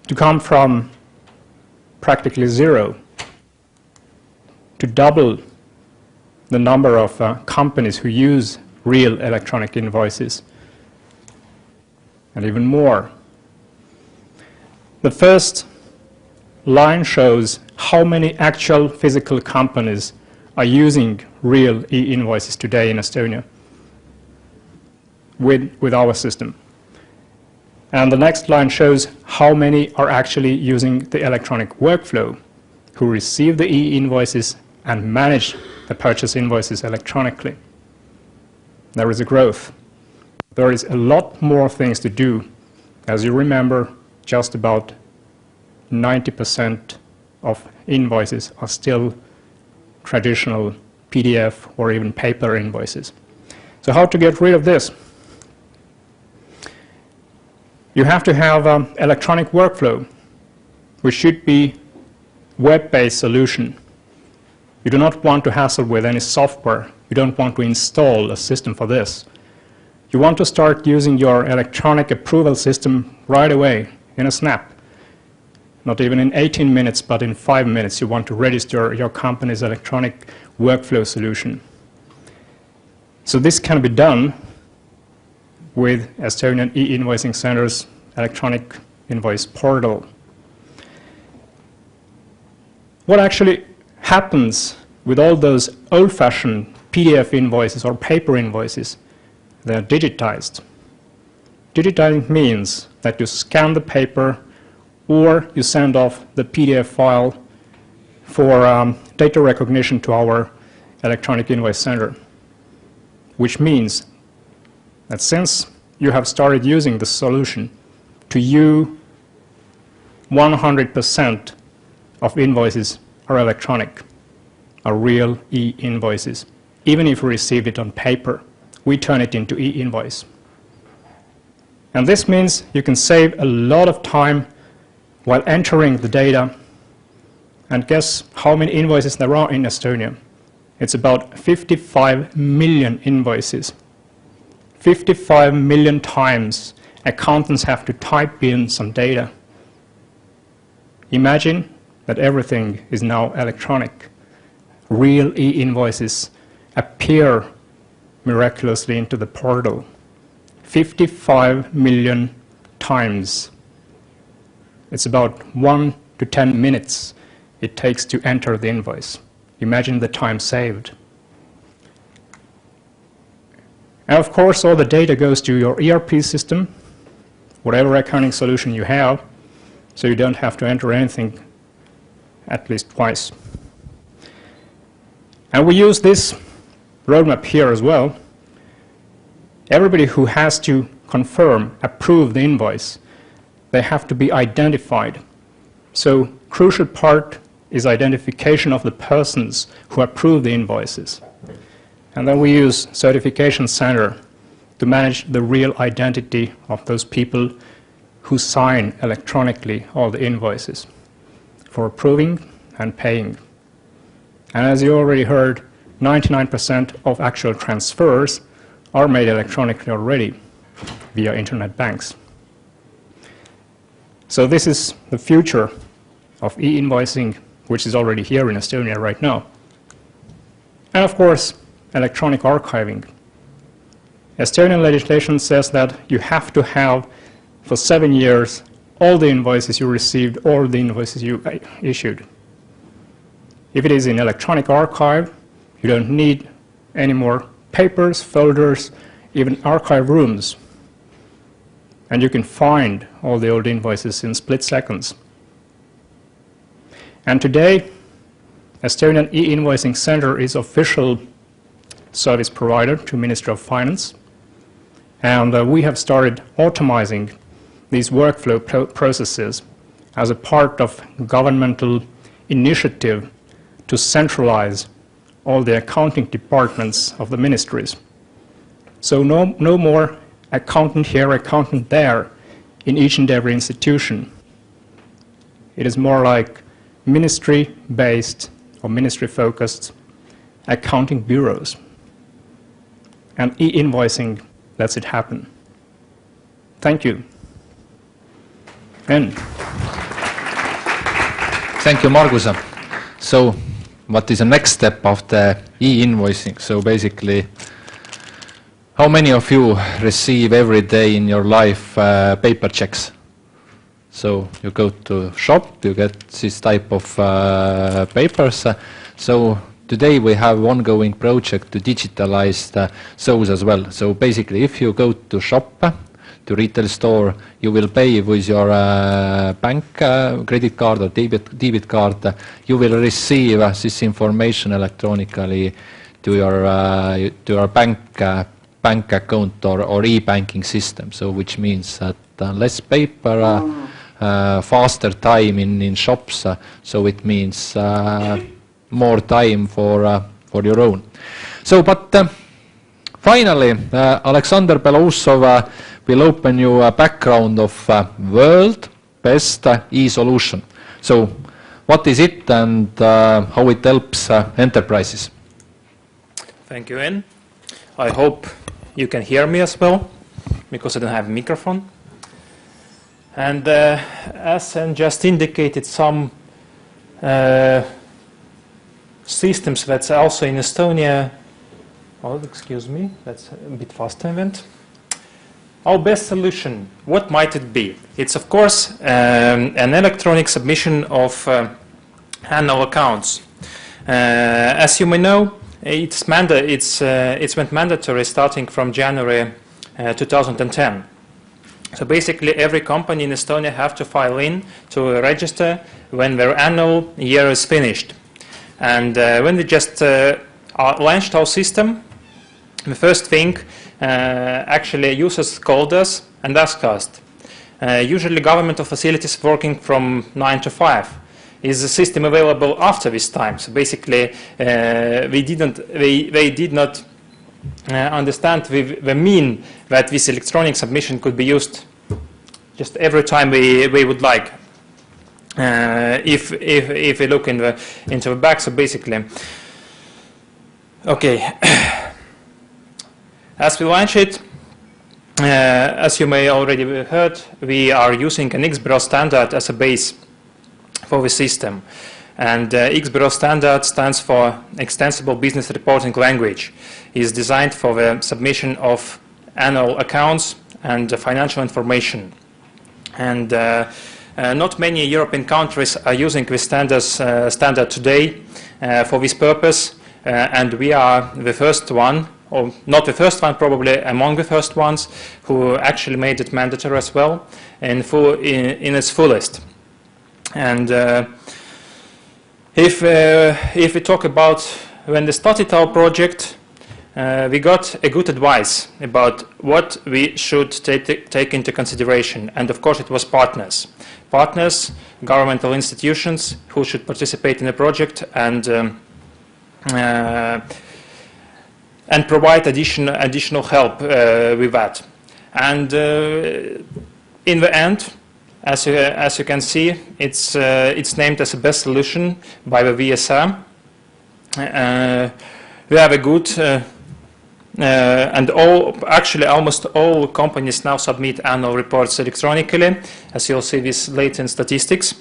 to come from practically zero to double the number of companies who use real electronic invoices, and even more. The first line shows how many actual physical companies are using real e-invoices today in Estonia with our system. And the next line shows how many are actually using the electronic workflow, who receive the e-invoices and manage the purchase invoices electronically. There is a growth. There is a lot more things to do. As you remember, just about 90% of invoices are still traditional PDF or even paper invoices. So how to get rid of this? You have to have an electronic workflow, which should be web-based solution. You do not want to hassle with any software. You don't want to install a system for this. You want to start using your electronic approval system right away, in a snap. Not even in 18 minutes, but in 5 minutes, you want to register your company's electronic workflow solution. So this can be done with Estonian e-invoicing center's electronic invoice portal. What actually happens with all those old-fashioned PDF invoices or paper invoices? They are digitized. Digitizing means that you scan the paper or you send off the PDF file for data recognition to our electronic invoice center, which means that since you have started using the solution, to you 100% of invoices are electronic, are real e-invoices. Even if you received it on paper, we turn it into e-invoice. And this means you can save a lot of time while entering the data. And guess how many invoices there are in Estonia? It's about 55 million invoices. 55 million times accountants have to type in some data. Imagine that everything is now electronic. Real e-invoices appear miraculously into the portal. 55 million times. It's about 1 to 10 minutes it takes to enter the invoice. Imagine the time saved. And of course, all the data goes to your ERP system, whatever accounting solution you have, so you don't have to enter anything at least twice. And we use this roadmap here as well. Everybody who has to confirm, approve the invoice, they have to be identified. So crucial part is identification of the persons who approve the invoices. And then we use Certification Center to manage the real identity of those people who sign electronically all the invoices for approving and paying. And as you already heard, 99% of actual transfers are made electronically already via internet banks. So this is the future of e-invoicing, which is already here in Estonia right now. And of course, electronic archiving. Estonian legislation says that you have to have, for 7 years, all the invoices you received, all the invoices you issued. If it is in electronic archive, you don't need any more papers, folders, even archive rooms. And you can find all the old invoices in split seconds. And today, Estonian e-invoicing center is official service provider to Ministry of Finance. And we have started automizing these workflow processes as a part of governmental initiative to centralize all the accounting departments of the ministries. So no more accountant here, accountant there in each and every institution. It is more like ministry-based or ministry-focused accounting bureaus. And e-invoicing lets it happen. Thank you. And Thank you, Margus. So, what is the next step of the e-invoicing? So basically, how many of you receive every day in your life paper checks? So you go to shop, you get this type of papers. So today we have ongoing project to digitalize those as well. So basically, if you go to shop, to retail store, you will pay with your bank credit card or debit card. You will receive this information electronically to your bank account or e-banking system. So which means that less paper, faster time in shops. So it means more time for your own. So, but finally, Alexander Belousov will open you a background of world best e-solution. So, what is it and how it helps enterprises? Thank you, Ian. I hope you can hear me as well, because I don't have a microphone. And as Ian just indicated, some systems that's also in Estonia. Oh, excuse me, that's a bit faster event. Our best solution, what might it be? It's of course an electronic submission of annual accounts. As you may know, it's went mandatory starting from January 2010. So basically, every company in Estonia have to file in to register when their annual year is finished. And when we just launched our system, the first thing, actually users called us and asked us, usually governmental facilities working from 9 to 5. Is the system available after this time? So basically, they did not understand the mean that this electronic submission could be used just every time we would like. If we look into the back, so basically, okay. As we launch it, as you may already heard, we are using an XBRL standard as a base for the system. And XBRL standard stands for Extensible Business Reporting Language. It is designed for the submission of annual accounts and financial information. And not many European countries are using this standard today for this purpose. And we are the first one, or not the first one, probably among the first ones, who actually made it mandatory as well in its fullest. And if we talk about when we started our project, we got a good advice about what we should take into consideration. And of course it was partners. Partners, governmental institutions who should participate in the project and provide additional help with that. And in the end, as you can see, it's named as a best solution by the VSR. We have a good, and almost all companies now submit annual reports electronically, as you'll see this later in statistics.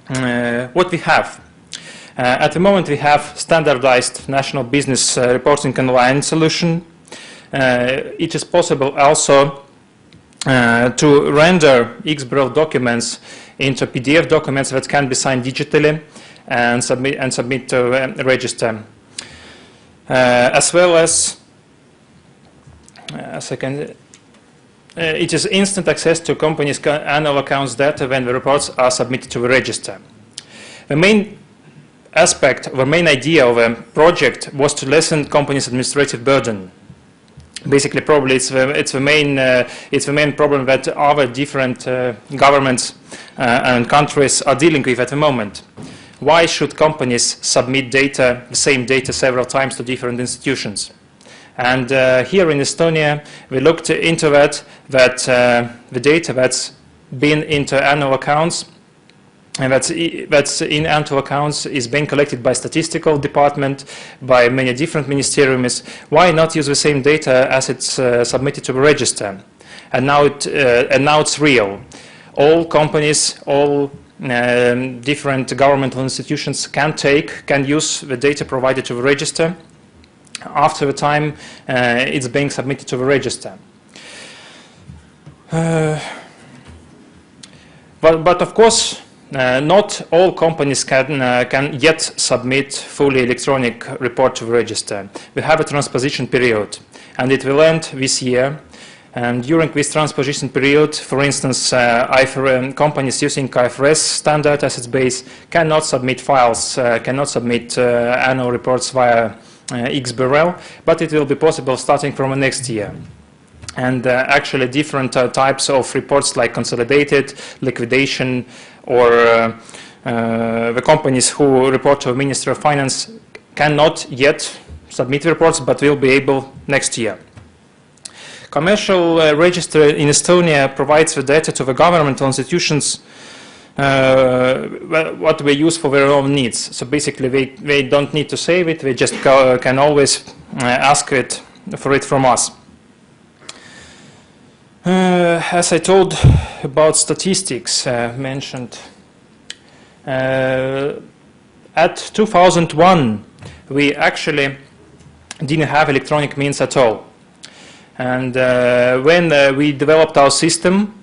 What we have. At the moment, we have standardized national business reporting online solution. It is possible also to render XBRL documents into PDF documents that can be signed digitally and submit to register. As well as it is instant access to companies' annual accounts data when the reports are submitted to the register. The main aspect, the main idea of a project was to lessen companies' administrative burden. Basically, probably it's the main problem that other different governments and countries are dealing with at the moment. Why should companies submit data, the same data, several times to different institutions? And here in Estonia, we looked into that the data that's been into annual accounts and that's in annual accounts is being collected by statistical department, by many different ministeriums. Why not use the same data as it's submitted to the register? And now it's real. All companies, all different governmental institutions can use the data provided to the register after the time it's being submitted to the register. But of course, not all companies can yet submit fully electronic report to the register. We have a transposition period, and it will end this year. And during this transposition period, for instance, companies using IFRS standard assets base cannot submit files, cannot submit annual reports via XBRL, but it will be possible starting from next year. And actually different types of reports like consolidated, liquidation, or the companies who report to the Ministry of Finance cannot yet submit reports, but will be able next year. Commercial register in Estonia provides the data to the governmental institutions what we use for their own needs. So basically they don't need to save it, they just can always ask for it from us. As I told about statistics mentioned, at 2001 we actually didn't have electronic means at all. And when we developed our system,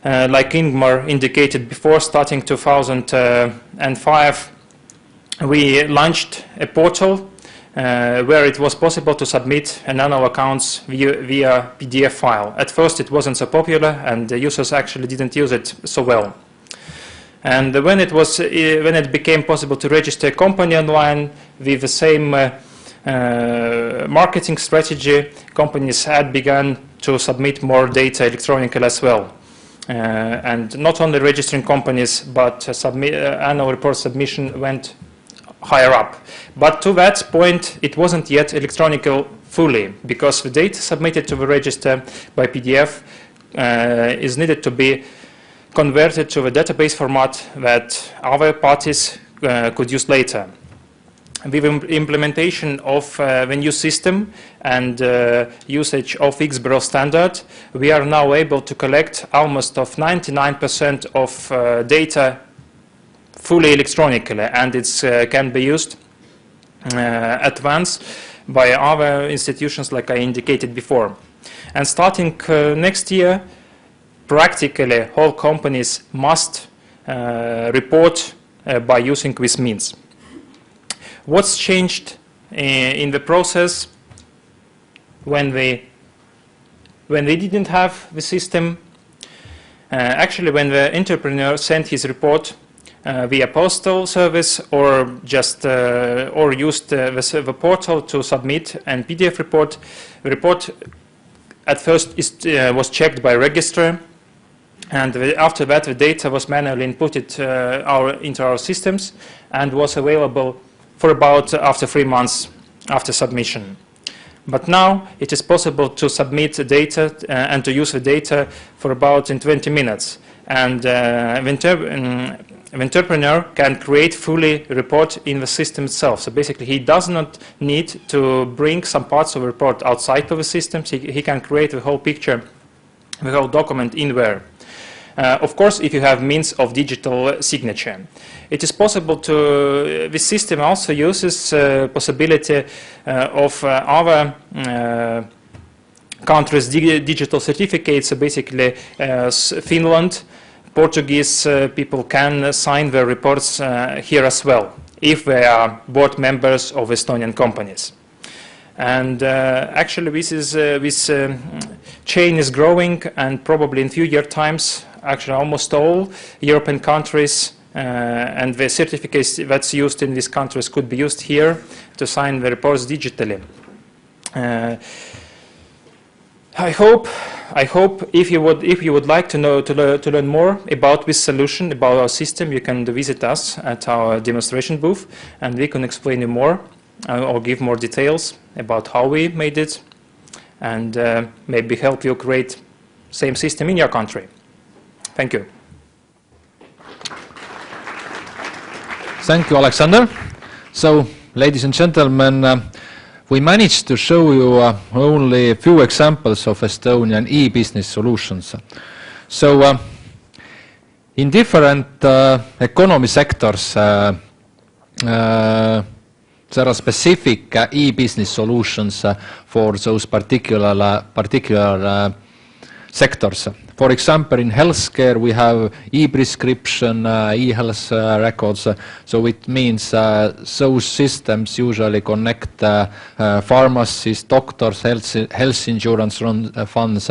like Ingmar indicated before, starting 2005, we launched a portal where it was possible to submit annual accounts via PDF file. At first it wasn't so popular and the users actually didn't use it so well. And when it became possible to register a company online with the same marketing strategy, companies had begun to submit more data electronically as well. And not only registering companies, but annual report submission went higher up. But to that point, it wasn't yet electronic fully, because the data submitted to the register by PDF is needed to be converted to the database format that other parties could use later. With implementation of the new system and usage of XBRL standard, we are now able to collect almost of 99% of data fully electronically, and it can be used at once by other institutions like I indicated before. And starting next year, practically all companies must report by using this means. What's changed in the process when they didn't have the system? Actually, when the entrepreneur sent his report via postal service or just or used the portal to submit an PDF report, the report at first was checked by registrar, and after that the data was manually inputted into our systems and was available for about after 3 months after submission. But now it is possible to submit the data and to use the data for about in 20 minutes. And the entrepreneur can create fully report in the system itself. So basically he does not need to bring some parts of the report outside of the system. He can create the whole picture, the whole document in there. Of course, if you have means of digital signature. It is possible to, this system also uses possibility of other countries' digital certificates. So basically, Finland, Portuguese people can sign their reports here as well, if they are board members of Estonian companies. And actually, this chain is growing, and probably in few years' times, actually almost all European countries and the certificates that's used in these countries could be used here to sign the reports digitally. I hope if you would like to learn more about this solution, about our system, you can visit us at our demonstration booth, and we can explain you more or give more details about how we made it, and maybe help you create same system in your country. Thank you. Thank you, Alexander. So, ladies and gentlemen, we managed to show you only a few examples of Estonian e-business solutions. So, In different economy sectors, there are specific e-business solutions for those particular sectors. For example, in healthcare we have e-prescription, e-health records, so it means those systems usually connect pharmacies, doctors, health insurance funds,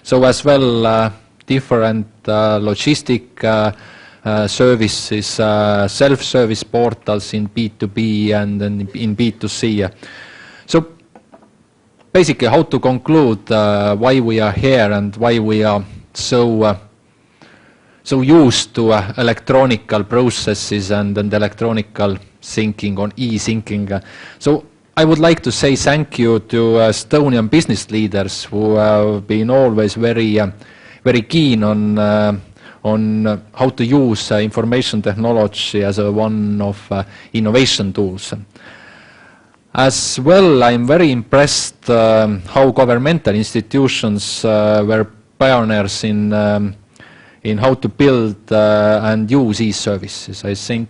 so as well different logistic services, self-service portals in B2B and in B2C. So basically, how to conclude why we are here and why we are so used to electronical processes and electronical thinking on e-thinking. So I would like to say thank you to Estonian business leaders who have been always very keen on how to use information technology as one of innovation tools. As well, I'm very impressed how governmental institutions were pioneers in how to build and use e-services. I think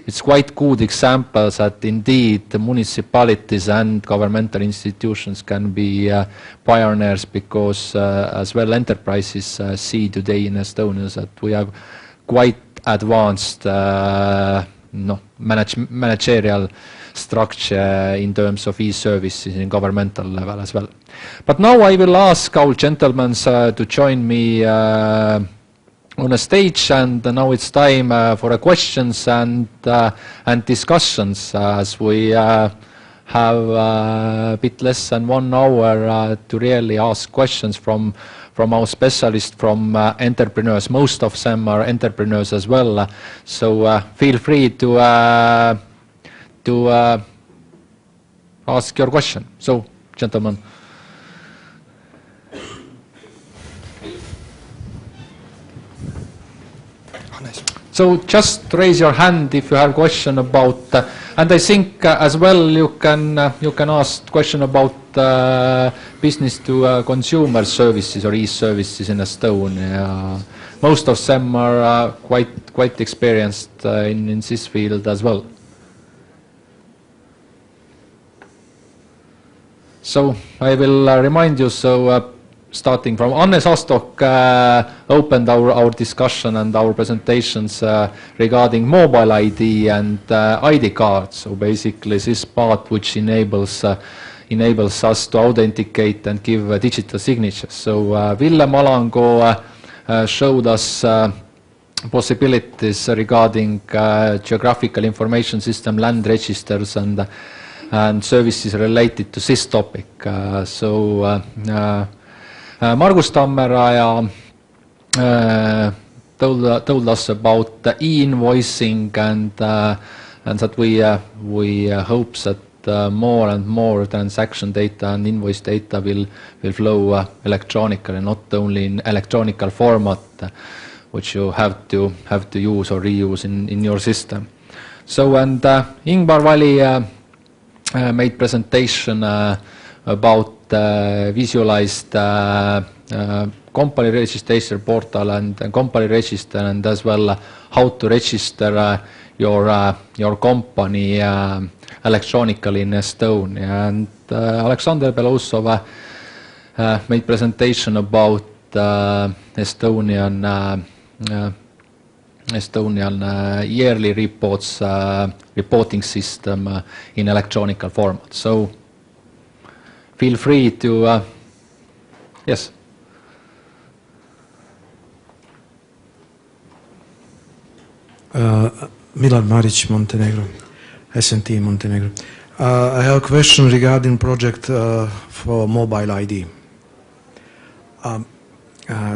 it's quite good examples that indeed the municipalities and governmental institutions can be pioneers, because as well enterprises see today in Estonia that we have quite advanced managerial structure in terms of e-services in governmental level as well. But now I will ask our gentlemen to join me on a stage, and now it's time for questions and discussions, as we have a bit less than 1 hour to really ask questions from our specialists, from entrepreneurs. Most of them are entrepreneurs as well, so feel free to ask your question. So, gentlemen. So just raise your hand if you have a question about, and I think as well you can ask question about business to consumer services or e-services in Estonia. Most of them are quite experienced in this field as well. So I will remind you, starting from Hannes Astok opened our discussion and our presentations regarding mobile ID and ID cards. So basically this part which enables us to authenticate and give digital signatures. So Ville Malango showed us possibilities regarding geographical information system, land registers and services related to this topic. Margus Tammeraja told us about the e-invoicing and that we hope that more and more transaction data and invoice data will flow electronically, not only in electronical format, which you have to use or reuse in your system. So, and Ingvar Vali made presentation about visualized company registration portal and company register, and as well how to register your company electronically in Estonia. And Alexander Belosov made presentation about Estonian yearly reports reporting system in electronical format. So feel free to yes. Milan Maric, Montenegro, SNT Montenegro. I have a question regarding project for mobile ID.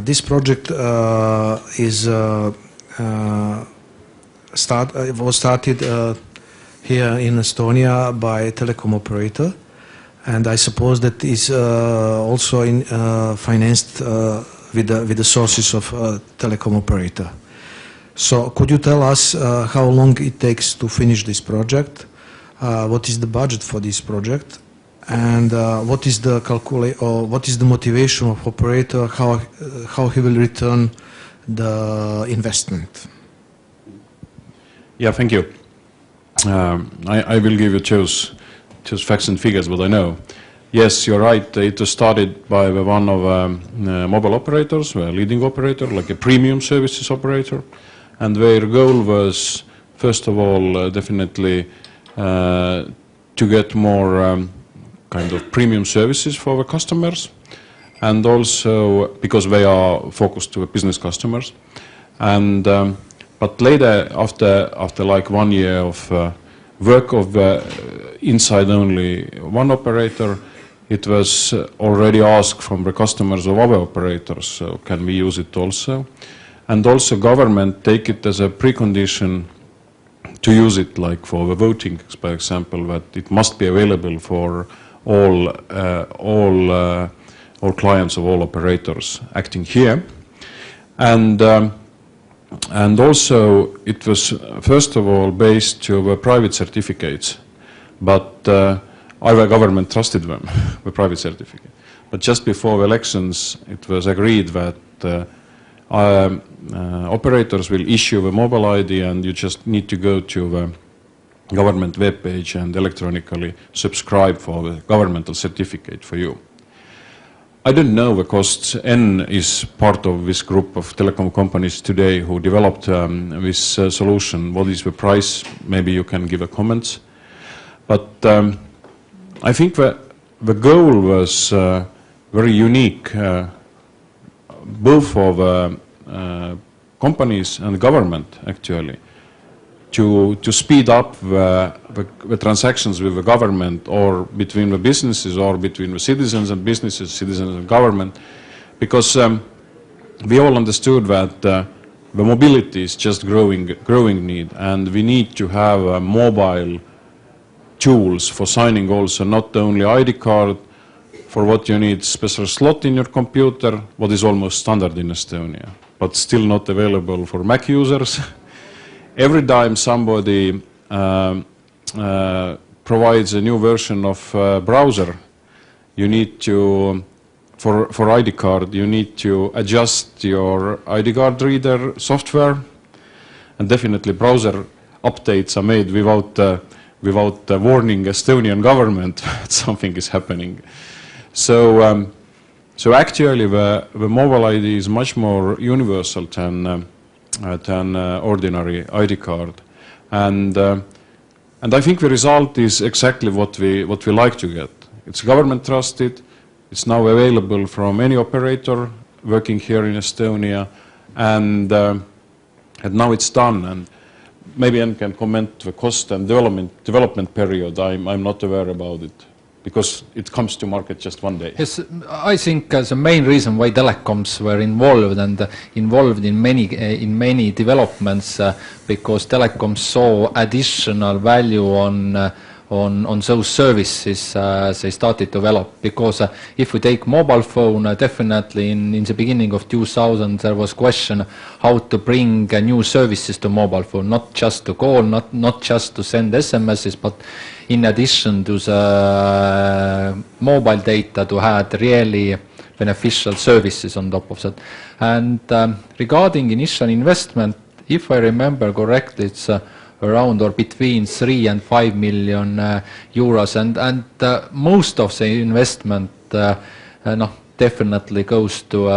This project was started here in Estonia by a telecom operator, and I suppose that is also financed with the sources of telecom operator. So could you tell us how long it takes to finish this project? What is the budget for this project? And what is the motivation of operator? How he will return the investment. Yeah, thank you. I will give you those facts and figures what I know. Yes, you're right. It was started by one of mobile operators, a leading operator, like a premium services operator, and their goal was, first of all, definitely to get more kind of premium services for the customers, and also because they are focused to business customers. And but later, after like 1 year of work of inside only one operator, it was already asked from the customers of other operators, so can we use it also? And also government take it as a precondition to use it, like for the voting, by example, that it must be available for all clients of all operators acting here. And also it was first of all based to the private certificates, but our government trusted them, the private certificate. But just before the elections, it was agreed that operators will issue the mobile ID, and you just need to go to the government webpage and electronically subscribe for the governmental certificate for you. I don't know the costs. N is part of this group of telecom companies today who developed this solution. What is the price? Maybe you can give a comment. But I think the goal was very unique, both for the companies and government, actually, to speed up the transactions with the government, or between the businesses, or between the citizens and businesses, citizens and government, because we all understood that the mobility is just growing need, and we need to have mobile tools for signing also, not only ID card, for what you need special slot in your computer, what is almost standard in Estonia, but still not available for Mac users. Every time somebody provides a new version of browser, you need to, for ID card, you need to adjust your ID card reader software, and definitely browser updates are made without warning Estonian government that something is happening. So, so actually the mobile ID is much more universal than ordinary ID card, and I think the result is exactly what we like to get. It's government trusted. It's now available from any operator working here in Estonia, and now it's done. And maybe I can comment the cost and development period. I'm not aware about it, because it comes to market just one day. Yes, I think the main reason why telecoms were involved in many developments, because telecoms saw additional value on those services they started to develop. Because if we take mobile phone, definitely in the beginning of 2000 there was question how to bring new services to mobile phone, not just to call, not just to send SMSs, but in addition to the mobile data, to have really beneficial services on top of that. And regarding initial investment, if I remember correctly, it's around or between 3 and 5 million euros, and most of the investment definitely goes to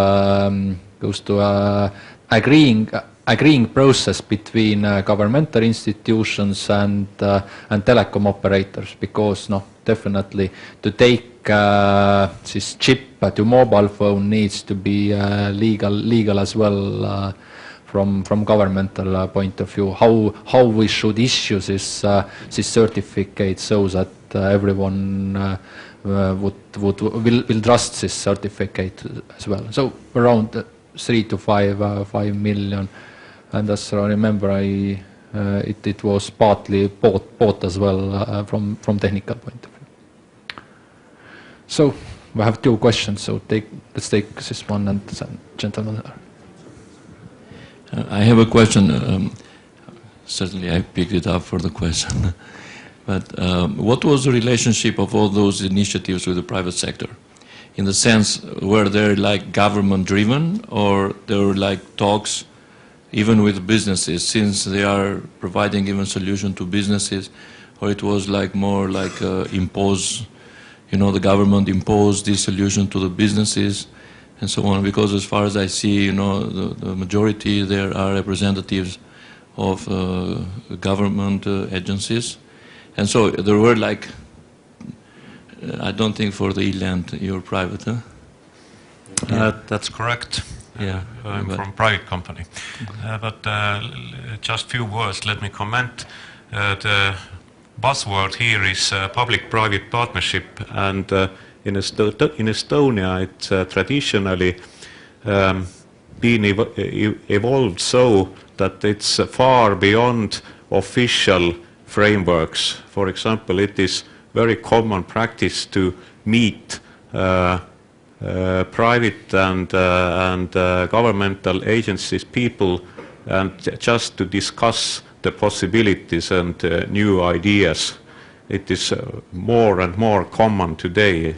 agreeing process between governmental institutions and telecom operators, because definitely to take this chip to mobile phone needs to be legal as well. From governmental point of view, how we should issue this certificate so that everyone will trust this certificate as well. So around 3 to 5 million, and as I remember, it was partly bought as well from technical point of view. So we have 2 questions. So let's take this one, and then gentleman. I have a question. Certainly I picked it up for the question. But what was the relationship of all those initiatives with the private sector? in the sense were they like government driven, or they were like talks even with businesses, since they are providing even solution to businesses, or it was like more like impose, you know, the government imposed this solution to the businesses and so on, because as far as I see, you know, the majority there are representatives of government agencies. And so there were like, I don't think for the e-land you're private, huh? That's correct. Yeah, I'm but- from private company. But just few words, let me comment. The buzzword here is public-private partnership, and in Estonia it's traditionally been evolved so that it's far beyond official frameworks. For example, it is very common practice to meet private and governmental agencies, people, and just to discuss the possibilities and new ideas. It is more and more common today,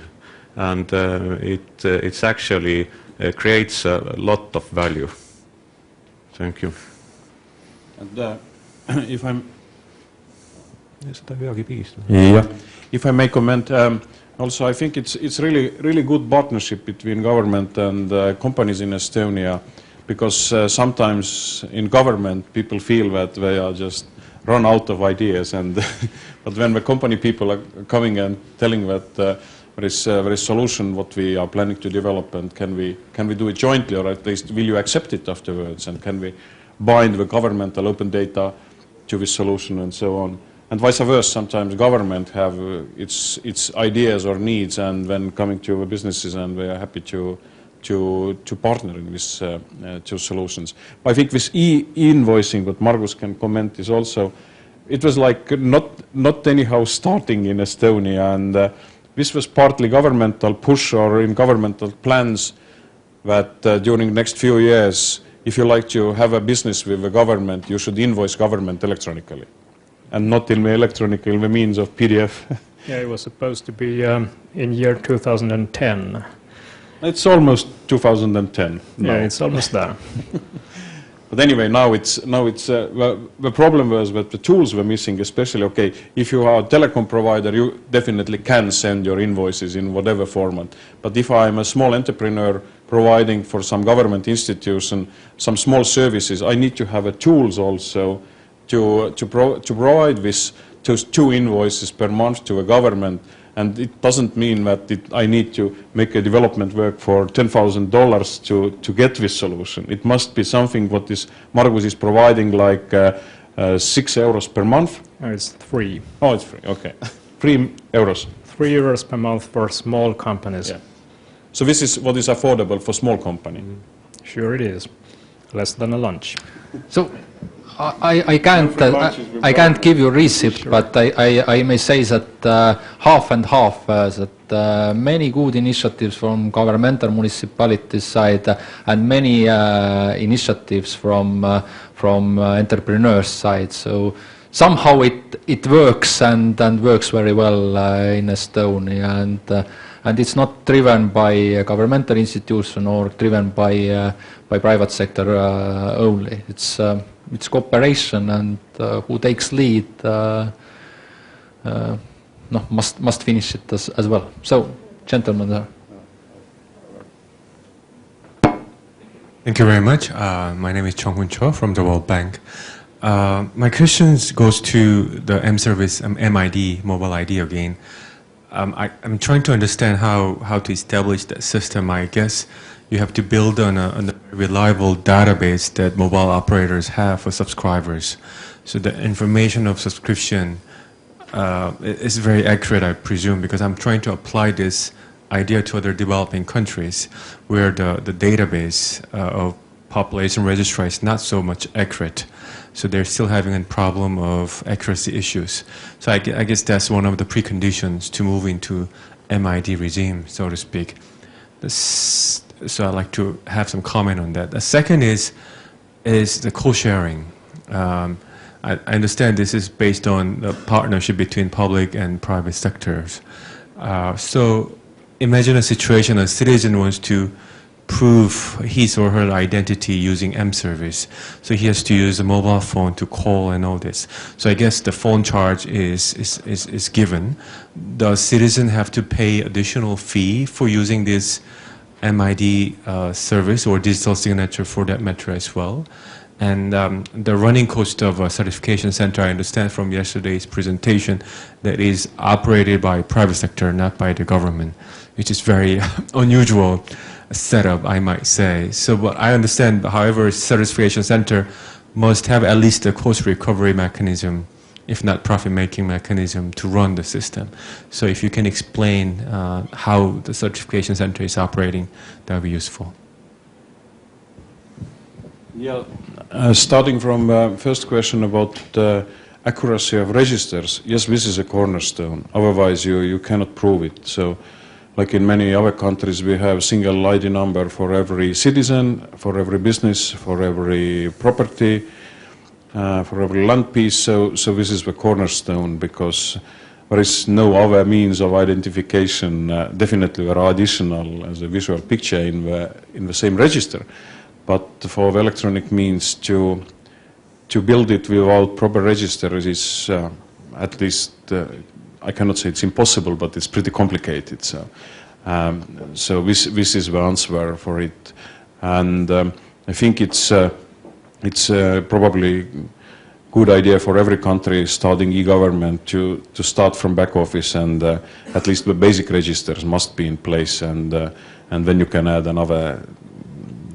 and it's actually creates a lot of value. Thank you. And if I'm if I may comment, also I think it's really good partnership between government and companies in Estonia, because sometimes in government people feel that they are just run out of ideas, and but when the company people are coming and telling that there is solution what we are planning to develop, and can we do it jointly, or at least will you accept it afterwards, and can we bind the governmental open data to this solution, and so on. And vice versa, sometimes government have its ideas or needs, and when coming to the businesses, and they are happy to partner in these two solutions. But I think this e-invoicing, what Margus can comment, is also, it was like not anyhow starting in Estonia, and this was partly governmental push or in governmental plans that during the next few years, if you like to have a business with the government, you should invoice government electronically, and not in the means of PDF. Yeah, it was supposed to be in year 2010. It's almost 2010 now. Yeah, it's almost there. But anyway, now it's the problem was that the tools were missing, especially, okay, if you are a telecom provider, you definitely can send your invoices in whatever format. But if I'm a small entrepreneur providing for some government institution some small services, I need to have a tools also to provide this two invoices per month to a government. And it doesn't mean that I need to make a development work for $10,000 to get this solution. It must be something what is Margus is providing, like €6 per month. No, it's 3. Oh, it's free. Okay, €3. 3 euros per month for small companies. Yeah. So this is what is affordable for small company. Sure it is. Less than a lunch. So I can't give you a receipt, but I may say that half and half, that many good initiatives from governmental municipality side and many initiatives from entrepreneurs side. So somehow it works and works very well in Estonia, and it's not driven by a governmental institution or driven by private sector only. It's cooperation, and who takes lead must finish it as well. So, gentlemen there. Thank you very much. My name is Chung-Hoon Cho from the World Bank. My question goes to the M-Service, MID, mobile ID again. I'm trying to understand how to establish that system. I guess you have to build on a reliable database that mobile operators have for subscribers. So the information of subscription is very accurate, I presume, because I'm trying to apply this idea to other developing countries where the database of population registrar is not so much accurate. So they're still having a problem of accuracy issues. So I guess that's one of the preconditions to move into MID regime, so to speak. So I'd like to have some comment on that. The second is the co-sharing. I understand this is based on the partnership between public and private sectors. So imagine a situation a citizen wants to prove his or her identity using M-Service. So he has to use a mobile phone to call and all this. So I guess the phone charge is given. Does citizen have to pay additional fee for using this MID service or digital signature for that matter as well? And the running cost of a certification center, I understand from yesterday's presentation, that is operated by private sector, not by the government, which is very unusual setup, I might say. So what I understand, however, certification center must have at least a cost recovery mechanism, if not profit-making mechanism, to run the system. So if you can explain how the certification center is operating, that would be useful. Yeah, starting from first question about the accuracy of registers, yes, this is a cornerstone. Otherwise, you cannot prove it. So, like in many other countries, we have single ID number for every citizen, for every business, for every property, for every land piece. So this is the cornerstone because there is no other means of identification. Definitely, there are additional as a visual picture in the same register. But for the electronic means to build it without proper register is at least, I cannot say it's impossible, but it's pretty complicated. So, so this is the answer for it. And I think it's probably good idea for every country starting e-government to start from back office, and at least the basic registers must be in place, and then you can add another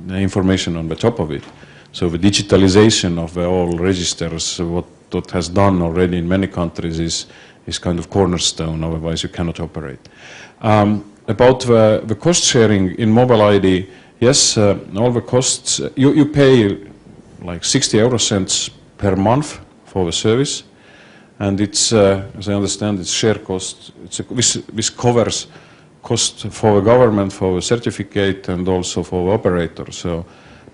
information on the top of it. So the digitalization of all registers, what has done already in many countries is kind of cornerstone, otherwise you cannot operate. About the cost sharing in mobile ID, yes, all the costs, you pay like 60 € per month for the service, and it's, as I understand, it's share cost. This covers cost for the government, for the certificate, and also for the operator. So,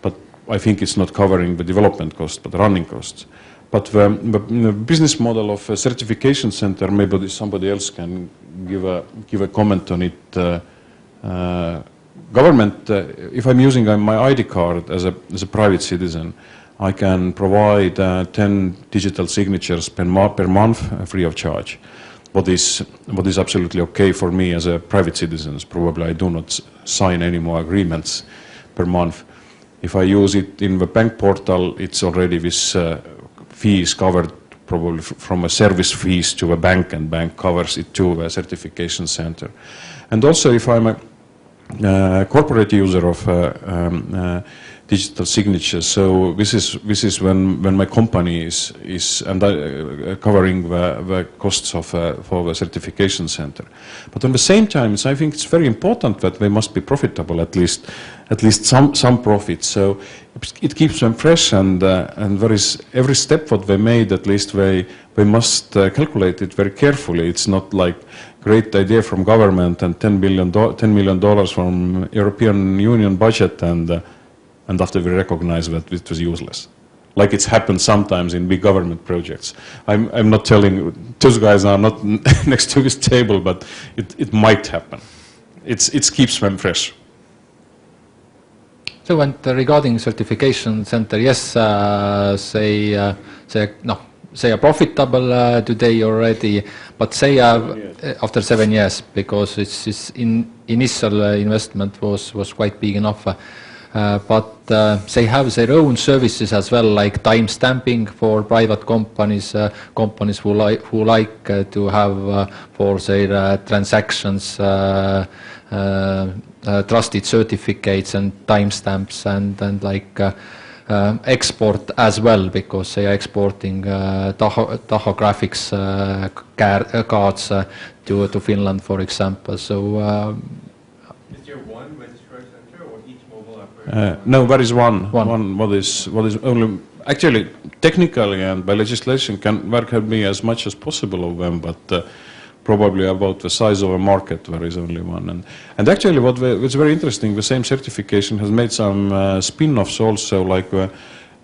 but I think it's not covering the development cost, but the running costs. But the business model of a certification center, maybe somebody else can give a comment on it. Government, if I'm using my ID card as a private citizen, I can provide 10 digital signatures per month free of charge. What is absolutely okay for me as a private citizen. Probably I do not sign any more agreements per month. If I use it in the bank portal, it's already this fee is covered probably from a service fees to a bank, and bank covers it to a certification center. And also if I'm a corporate user of digital signatures, so this is when my company is covering the costs of for the certification center. But at the same time, I think it's very important that they must be profitable, at least some profit. So it keeps them fresh, and there is every step what they made, at least they must calculate it very carefully. It's not like great idea from government and $10 million from European Union budget, and after we recognize that it was useless. Like it's happened sometimes in big government projects. I'm not telling, those guys are not next to this table, but it might happen. It keeps them fresh. So, and regarding certification center, yes, they are profitable today already, but say after 7 years, because its initial investment was quite big enough. But they have their own services as well, like time stamping for private companies, companies who like to have for their transactions trusted certificates and timestamps, and like export as well, because they are exporting tachographics cards to Finland, for example. So. Is there one registration center or each mobile operator? No, there is one. What is only actually technically and by legislation there can be as much as possible of them, but probably about the size of a market there is only one. And actually what's very interesting, the same certification has made some spin-offs also, like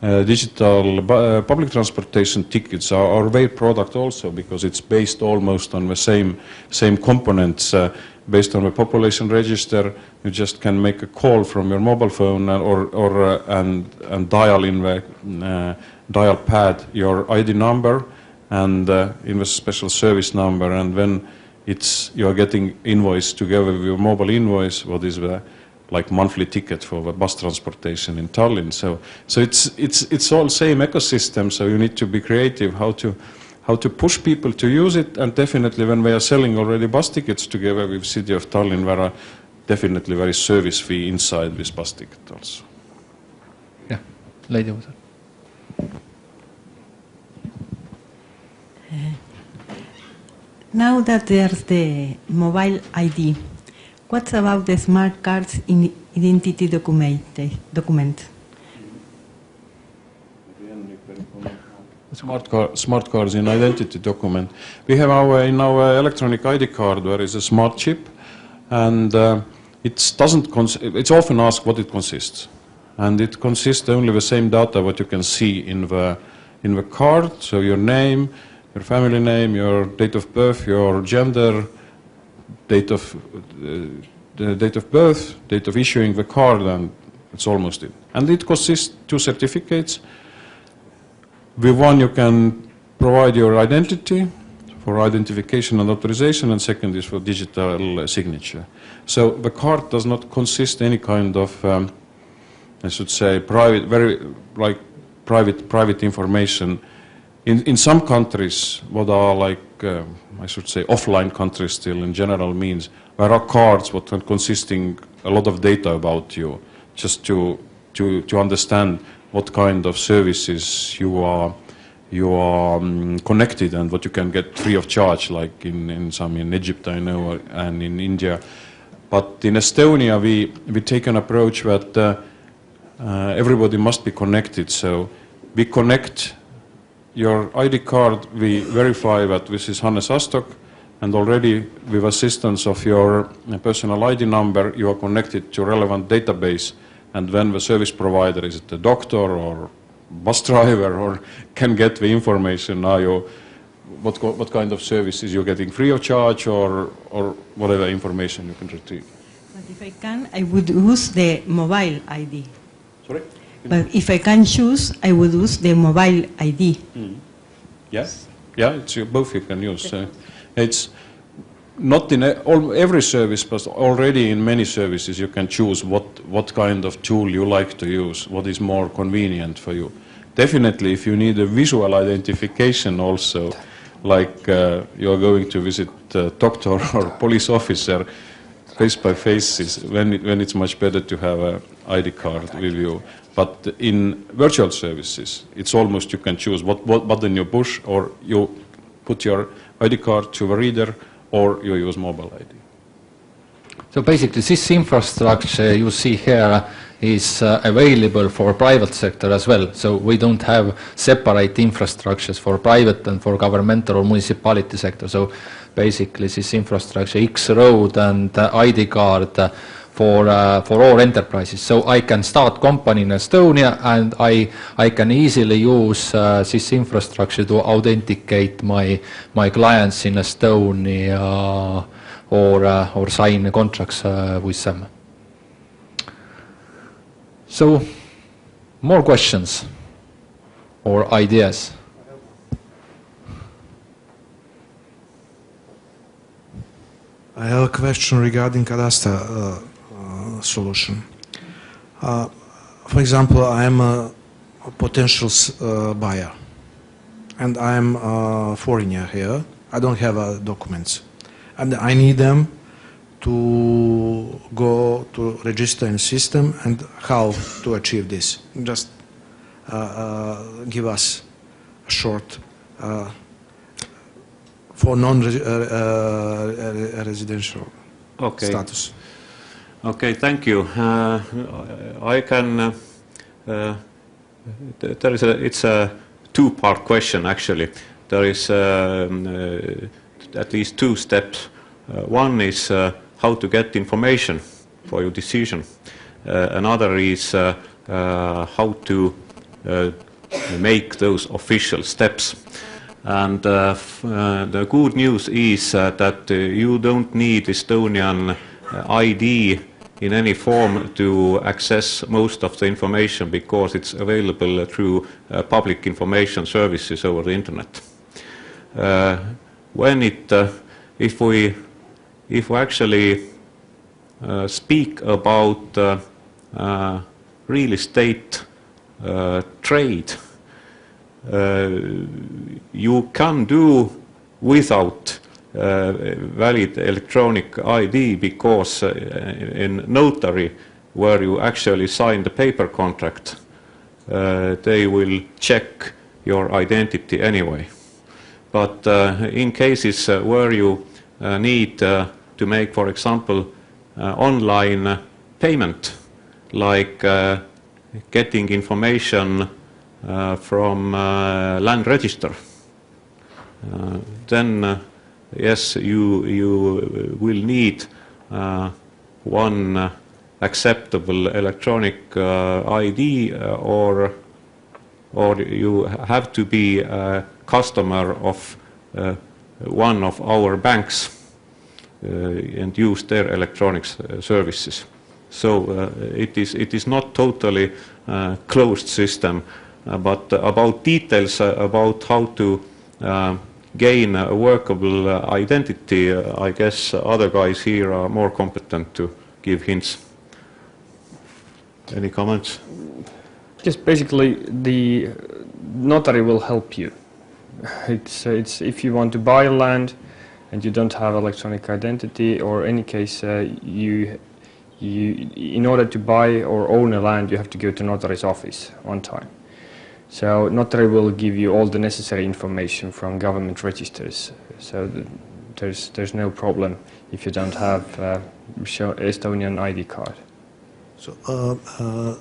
digital public transportation tickets are their product also, because it's based almost on the same components. based on the population register, you just can make a call from your mobile phone and dial in the dial pad your ID number and in the special service number, and when you are getting invoice together with your mobile invoice, what is the like monthly ticket for the bus transportation in Tallinn. So it's all same ecosystem. So you need to be creative how to push people to use it, and definitely when we are selling already bus tickets together with City of Tallinn, there are definitely very service fee inside this bus ticket also. Yeah, lady over there. Now that there's the mobile ID, what about the smart cards in identity document? Smart cards in identity document. We have in our electronic ID card there is a smart chip, and it's often asked what it consists, and it consists only the same data what you can see in the card. So your name, your family name, your date of birth, your gender, date of birth, date of issuing the card, and it's almost it. And it consists 2 certificates. With one you can provide your identity for identification and authorization, and second is for digital signature. So the card does not consist any kind of, I should say, private information. In some countries, what are like, I should say, offline countries still in general means, there are cards what are consisting a lot of data about you, just to understand what kind of services you are connected and what you can get free of charge, like in Egypt I know, and in India. But in Estonia we take an approach that everybody must be connected. So we connect your ID card, we verify that this is Hannes Astok, and already with assistance of your personal ID number you are connected to relevant database, and when the service provider, is it a doctor or bus driver, or can get the information now what kind of services you're getting free of charge, or whatever information you can retrieve. But if I can, I would use the mobile ID. Sorry? But if I can choose, I would use the mobile ID. Yes, yeah, it's both you can use. It's not in every service, but already in many services you can choose what kind of tool you like to use, what is more convenient for you. Definitely, if you need a visual identification also, like you are going to visit a doctor or police officer, face by face is when it's much better to have an ID card with you. But in virtual services, it's almost you can choose what button you push, or you put your ID card to the reader, or you use mobile ID. So basically this infrastructure you see here is available for private sector as well. So we don't have separate infrastructures for private and for governmental or municipality sector. So basically this infrastructure, X-Road and ID card for all enterprises. So I can start company in Estonia, and I can easily use this infrastructure to authenticate my clients in Estonia or sign contracts with them. So, more questions or ideas? I have a question regarding Cadastra solution. For example, I am a potential buyer, and I am a foreigner here. I don't have documents, and I need them to go to register in system, and how to achieve this. Just give us a short for non-residential status. Okay, thank you. I can. It's a two-part question actually. There is at least 2 steps. One is how to get information for your decision. Another is how to make those official steps. And the good news is that you don't need Estonian ID in any form to access most of the information, because it's available through public information services over the internet. If we actually speak about real estate trade, you can do without valid electronic ID, because in notary, where you actually sign the paper contract, they will check your identity anyway. But in cases where you need to make, for example, online payment, like getting information from land register, then yes, you will need one acceptable electronic ID, or you have to be a customer of one of our banks and use their electronic services. So it is not totally closed system, but about details about how to gain a workable identity, I guess other guys here are more competent to give hints. Any comments? Just basically, the notary will help you. It's if you want to buy land and you don't have electronic identity, or any case you in order to buy or own a land, you have to go to notary's office on time. So notary will give you all the necessary information from government registers. So there's no problem if you don't have Estonian ID card. So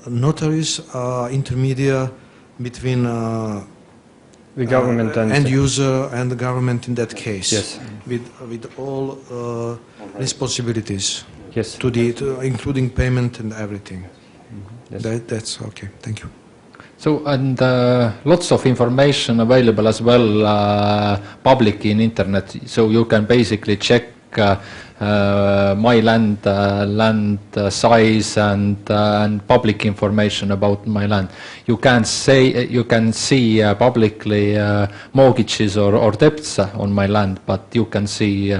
notaries are intermediate between the government and end user and the government in that case. Yes. With all responsibilities. Yes. To including payment and everything. Yes. That's okay. Thank you. So, and lots of information available as well public in internet, so you can basically check my land size and public information about my land. You can see publicly mortgages or debts on my land, but you can see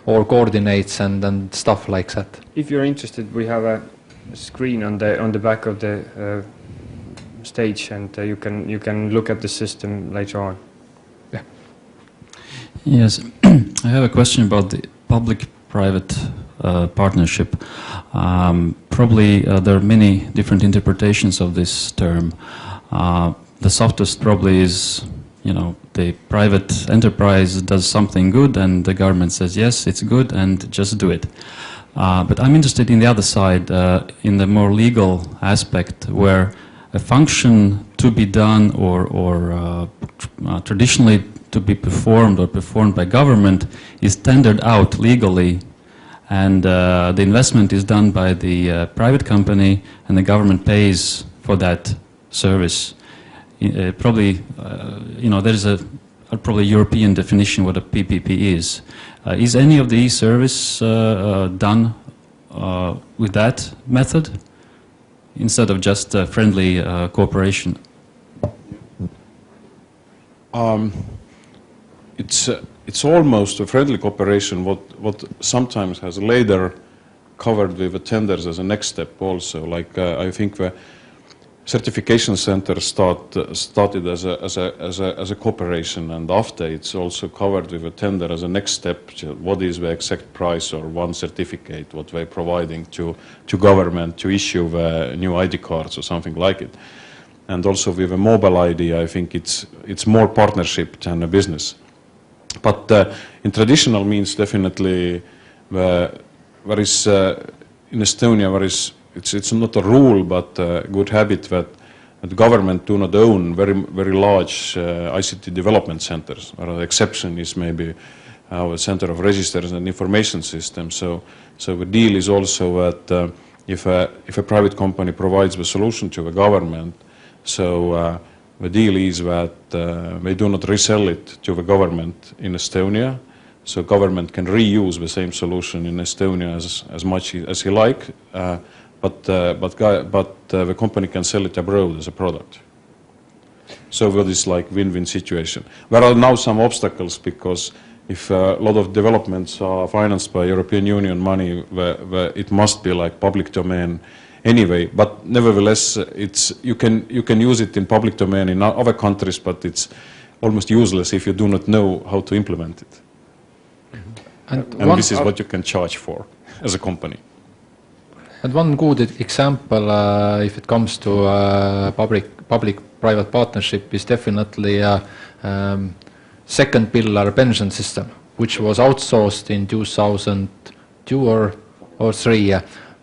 all coordinates and stuff like that. If you're interested, we have a screen on the back of the stage, and you can look at the system later on. Yeah. Yes, I have a question about the public-private partnership. Probably there are many different interpretations of this term. The softest probably is, the private enterprise does something good and the government says yes, it's good, and just do it. But I'm interested in the other side, in the more legal aspect, where a function to be done or traditionally to be performed or performed by government is tendered out legally, and the investment is done by the private company, and the government pays for that service. Probably, there is a probably European definition what a PPP is. Is any of the service done with that method instead of just friendly cooperation? It's almost a friendly cooperation. What sometimes has later covered with the tenders as a next step also. Like I think the certification center started as a cooperation, and after it's also covered with a tender as a next step. What is the exact price or one certificate what they're providing to government to issue the new ID cards or something like it. And also with a mobile ID, I think it's more partnership than a business. But in traditional means, definitely there is in Estonia it's not a rule, but a good habit that the government do not own very large ICT development centers. Or the exception is maybe our Center of Registers and Information Systems. So the deal is also that if a private company provides the solution to the government, so the deal is that they do not resell it to the government in Estonia, so government can reuse the same solution in Estonia as much as he like, but the company can sell it abroad as a product. So that is like win-win situation. There are now some obstacles because if a lot of developments are financed by European Union money, it must be like public domain anyway. But nevertheless, you can use it in public domain in other countries, but it's almost useless if you do not know how to implement it. And this is what you can charge for as a company. And one good example, if it comes to public-private partnership, is definitely second pillar pension system, which was outsourced in 2002 or 3,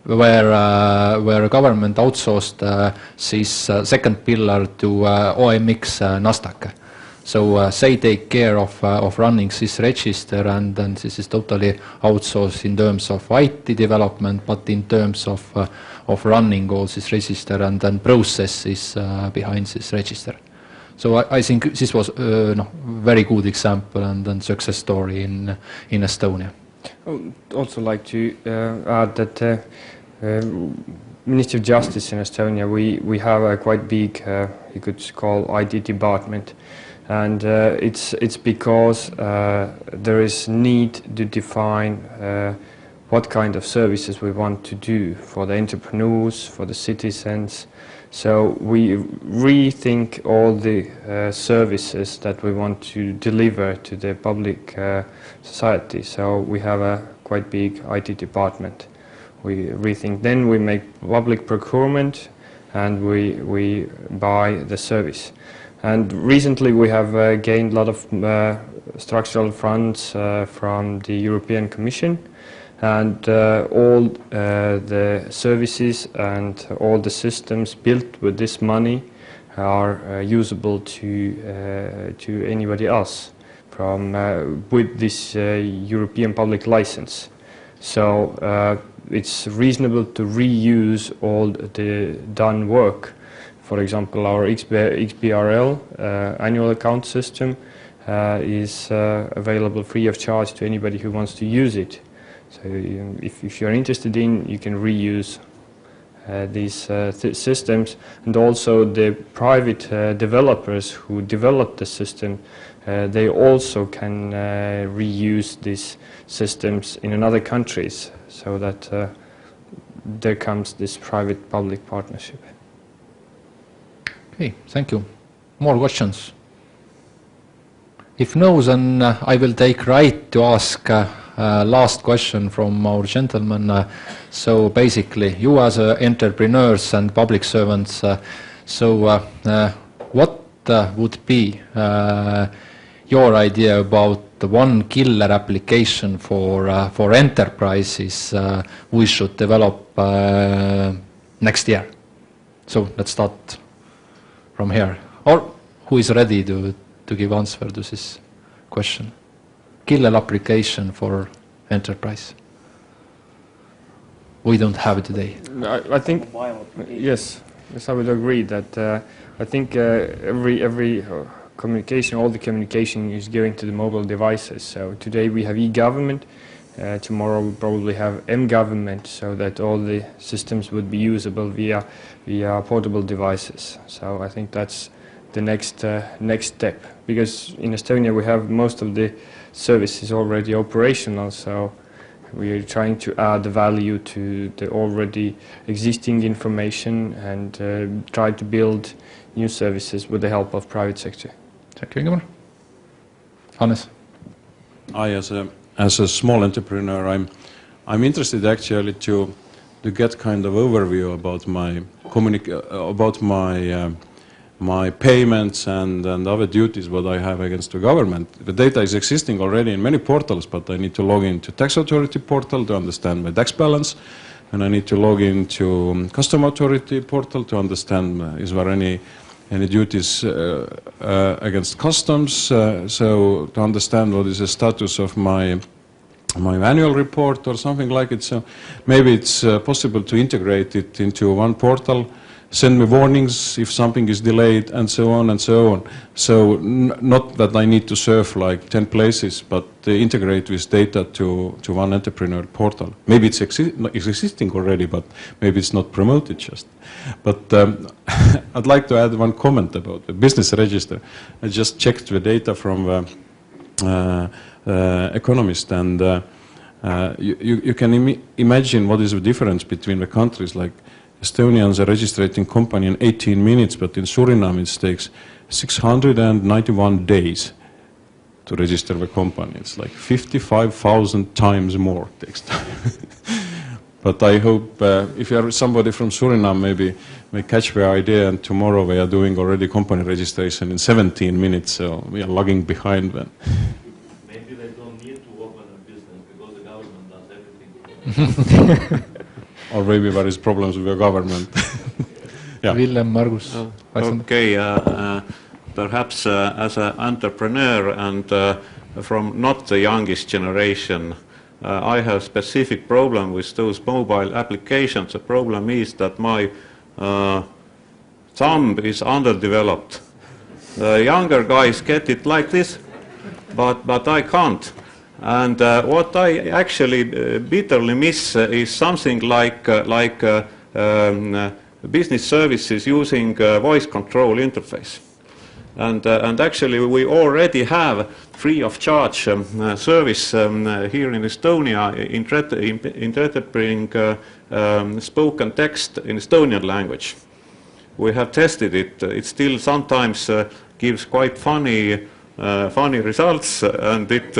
where government outsourced this second pillar to OMX Nasdaq. So they take care of running this register, and this is totally outsourced in terms of IT development, but in terms of running all this register and then processes behind this register. So I think this was very good example and success story in Estonia. I would also like to add that Ministry of Justice in Estonia, we have a quite big, you could call IT department. And it's because there is need to define what kind of services we want to do for the entrepreneurs, for the citizens. So we rethink all the services that we want to deliver to the public society. So we have a quite big IT department. We rethink. Then we make public procurement, and we buy the service. And recently we have gained a lot of structural funds from the European Commission, and all the services and all the systems built with this money are usable to anybody else from with this European public license. So it's reasonable to reuse all the done work. For example, our XBRL annual account system is available free of charge to anybody who wants to use it. So if you're interested in, you can reuse these systems, and also the private developers who develop the system, they also can reuse these systems in other countries, so that there comes this private-public partnership. Okay, thank you. More questions? If no, then I will take right to ask last question from our gentleman. So basically, you as entrepreneurs and public servants, what would be your idea about the one killer application for enterprises we should develop next year? So let's start from here. Or who is ready to give answer to this question? Killer application for enterprise. We don't have it today. I think, yes, I would agree that I think every communication, all the communication is going to the mobile devices. So today we have e-government, tomorrow we probably have m-government, so that all the systems would be usable via portable devices. So I think that's the next step, because in Estonia we have most of the services already operational, so we are trying to add value to the already existing information and try to build new services with the help of private sector. Thank you, Ingemar. Hannes. As a small entrepreneur, I'm interested actually to get kind of overview about my payments and other duties what I have against the government. The data is existing already in many portals, but I need to log into tax authority portal to understand my tax balance, and I need to log into custom authority portal to understand is there any duties against customs, so to understand what is the status of my annual report or something like it. So maybe it's possible to integrate it into one portal send me warnings if something is delayed, and so on and so on. So not that I need to surf like 10 places, but integrate with data to one entrepreneur portal. Maybe it's existing already, but maybe it's not promoted just. But I'd like to add one comment about the business register. I just checked the data from Economist, and you can imagine what is the difference between the countries. Like Estonians are registering company in 18 minutes, but in Suriname it takes 691 days to register the company. It's like 55,000 times more takes time. But I hope if you are somebody from Suriname, maybe may catch the idea, and tomorrow we are doing already company registration in 17 minutes, so we are lagging behind then. Maybe they don't need to open a business because the government does everything. Or maybe there is problems with the government. Yeah. Willem, Margus. Okay, perhaps as an entrepreneur and from not the youngest generation, I have specific problem with those mobile applications. The problem is that my thumb is underdeveloped. The younger guys get it like this, but I can't. And what I actually bitterly miss is something like business services using voice control interface. And actually we already have free of charge service here in Estonia interpreting spoken text in Estonian language. We have tested it. It still sometimes gives quite funny results, and it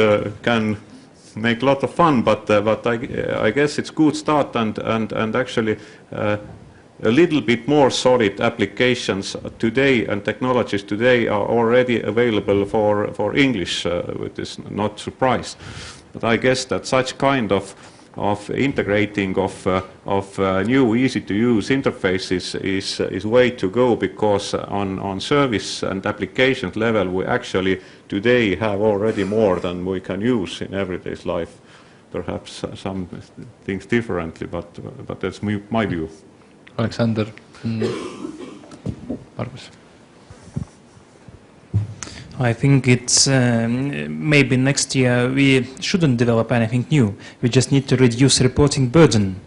can make a lot of fun, but I guess it's good start, and actually a little bit more solid applications today and technologies today are already available for English, which is not surprise. But I guess that such kind of integrating of new easy-to-use interfaces is way to go, because on service and applications level we actually today have already more than we can use in everyday life. Perhaps some things differently, but that's my view. Alexander, Margus. I think it's maybe next year we shouldn't develop anything new. We just need to reduce reporting burden.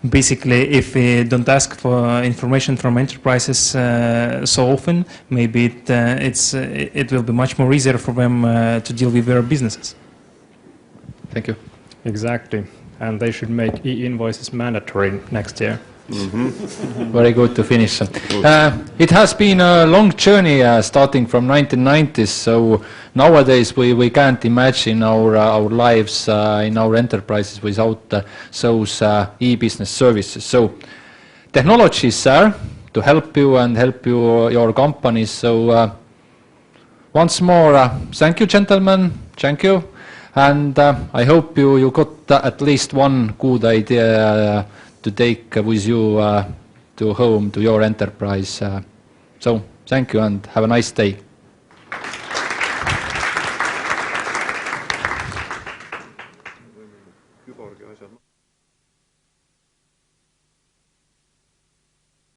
Basically, if we don't ask for information from enterprises so often, maybe it will be much more easier for them to deal with their businesses. Thank you. Exactly. And they should make e-invoices mandatory next year. Mm-hmm. Very good to finish. It has been a long journey starting from 1990s, so nowadays we can't imagine our lives in our enterprises without those e-business services. So technology is there to help you and help your companies. So once more, thank you, gentlemen. Thank you. And I hope you got at least one good idea to take with you to home, to your enterprise. So thank you and have a nice day.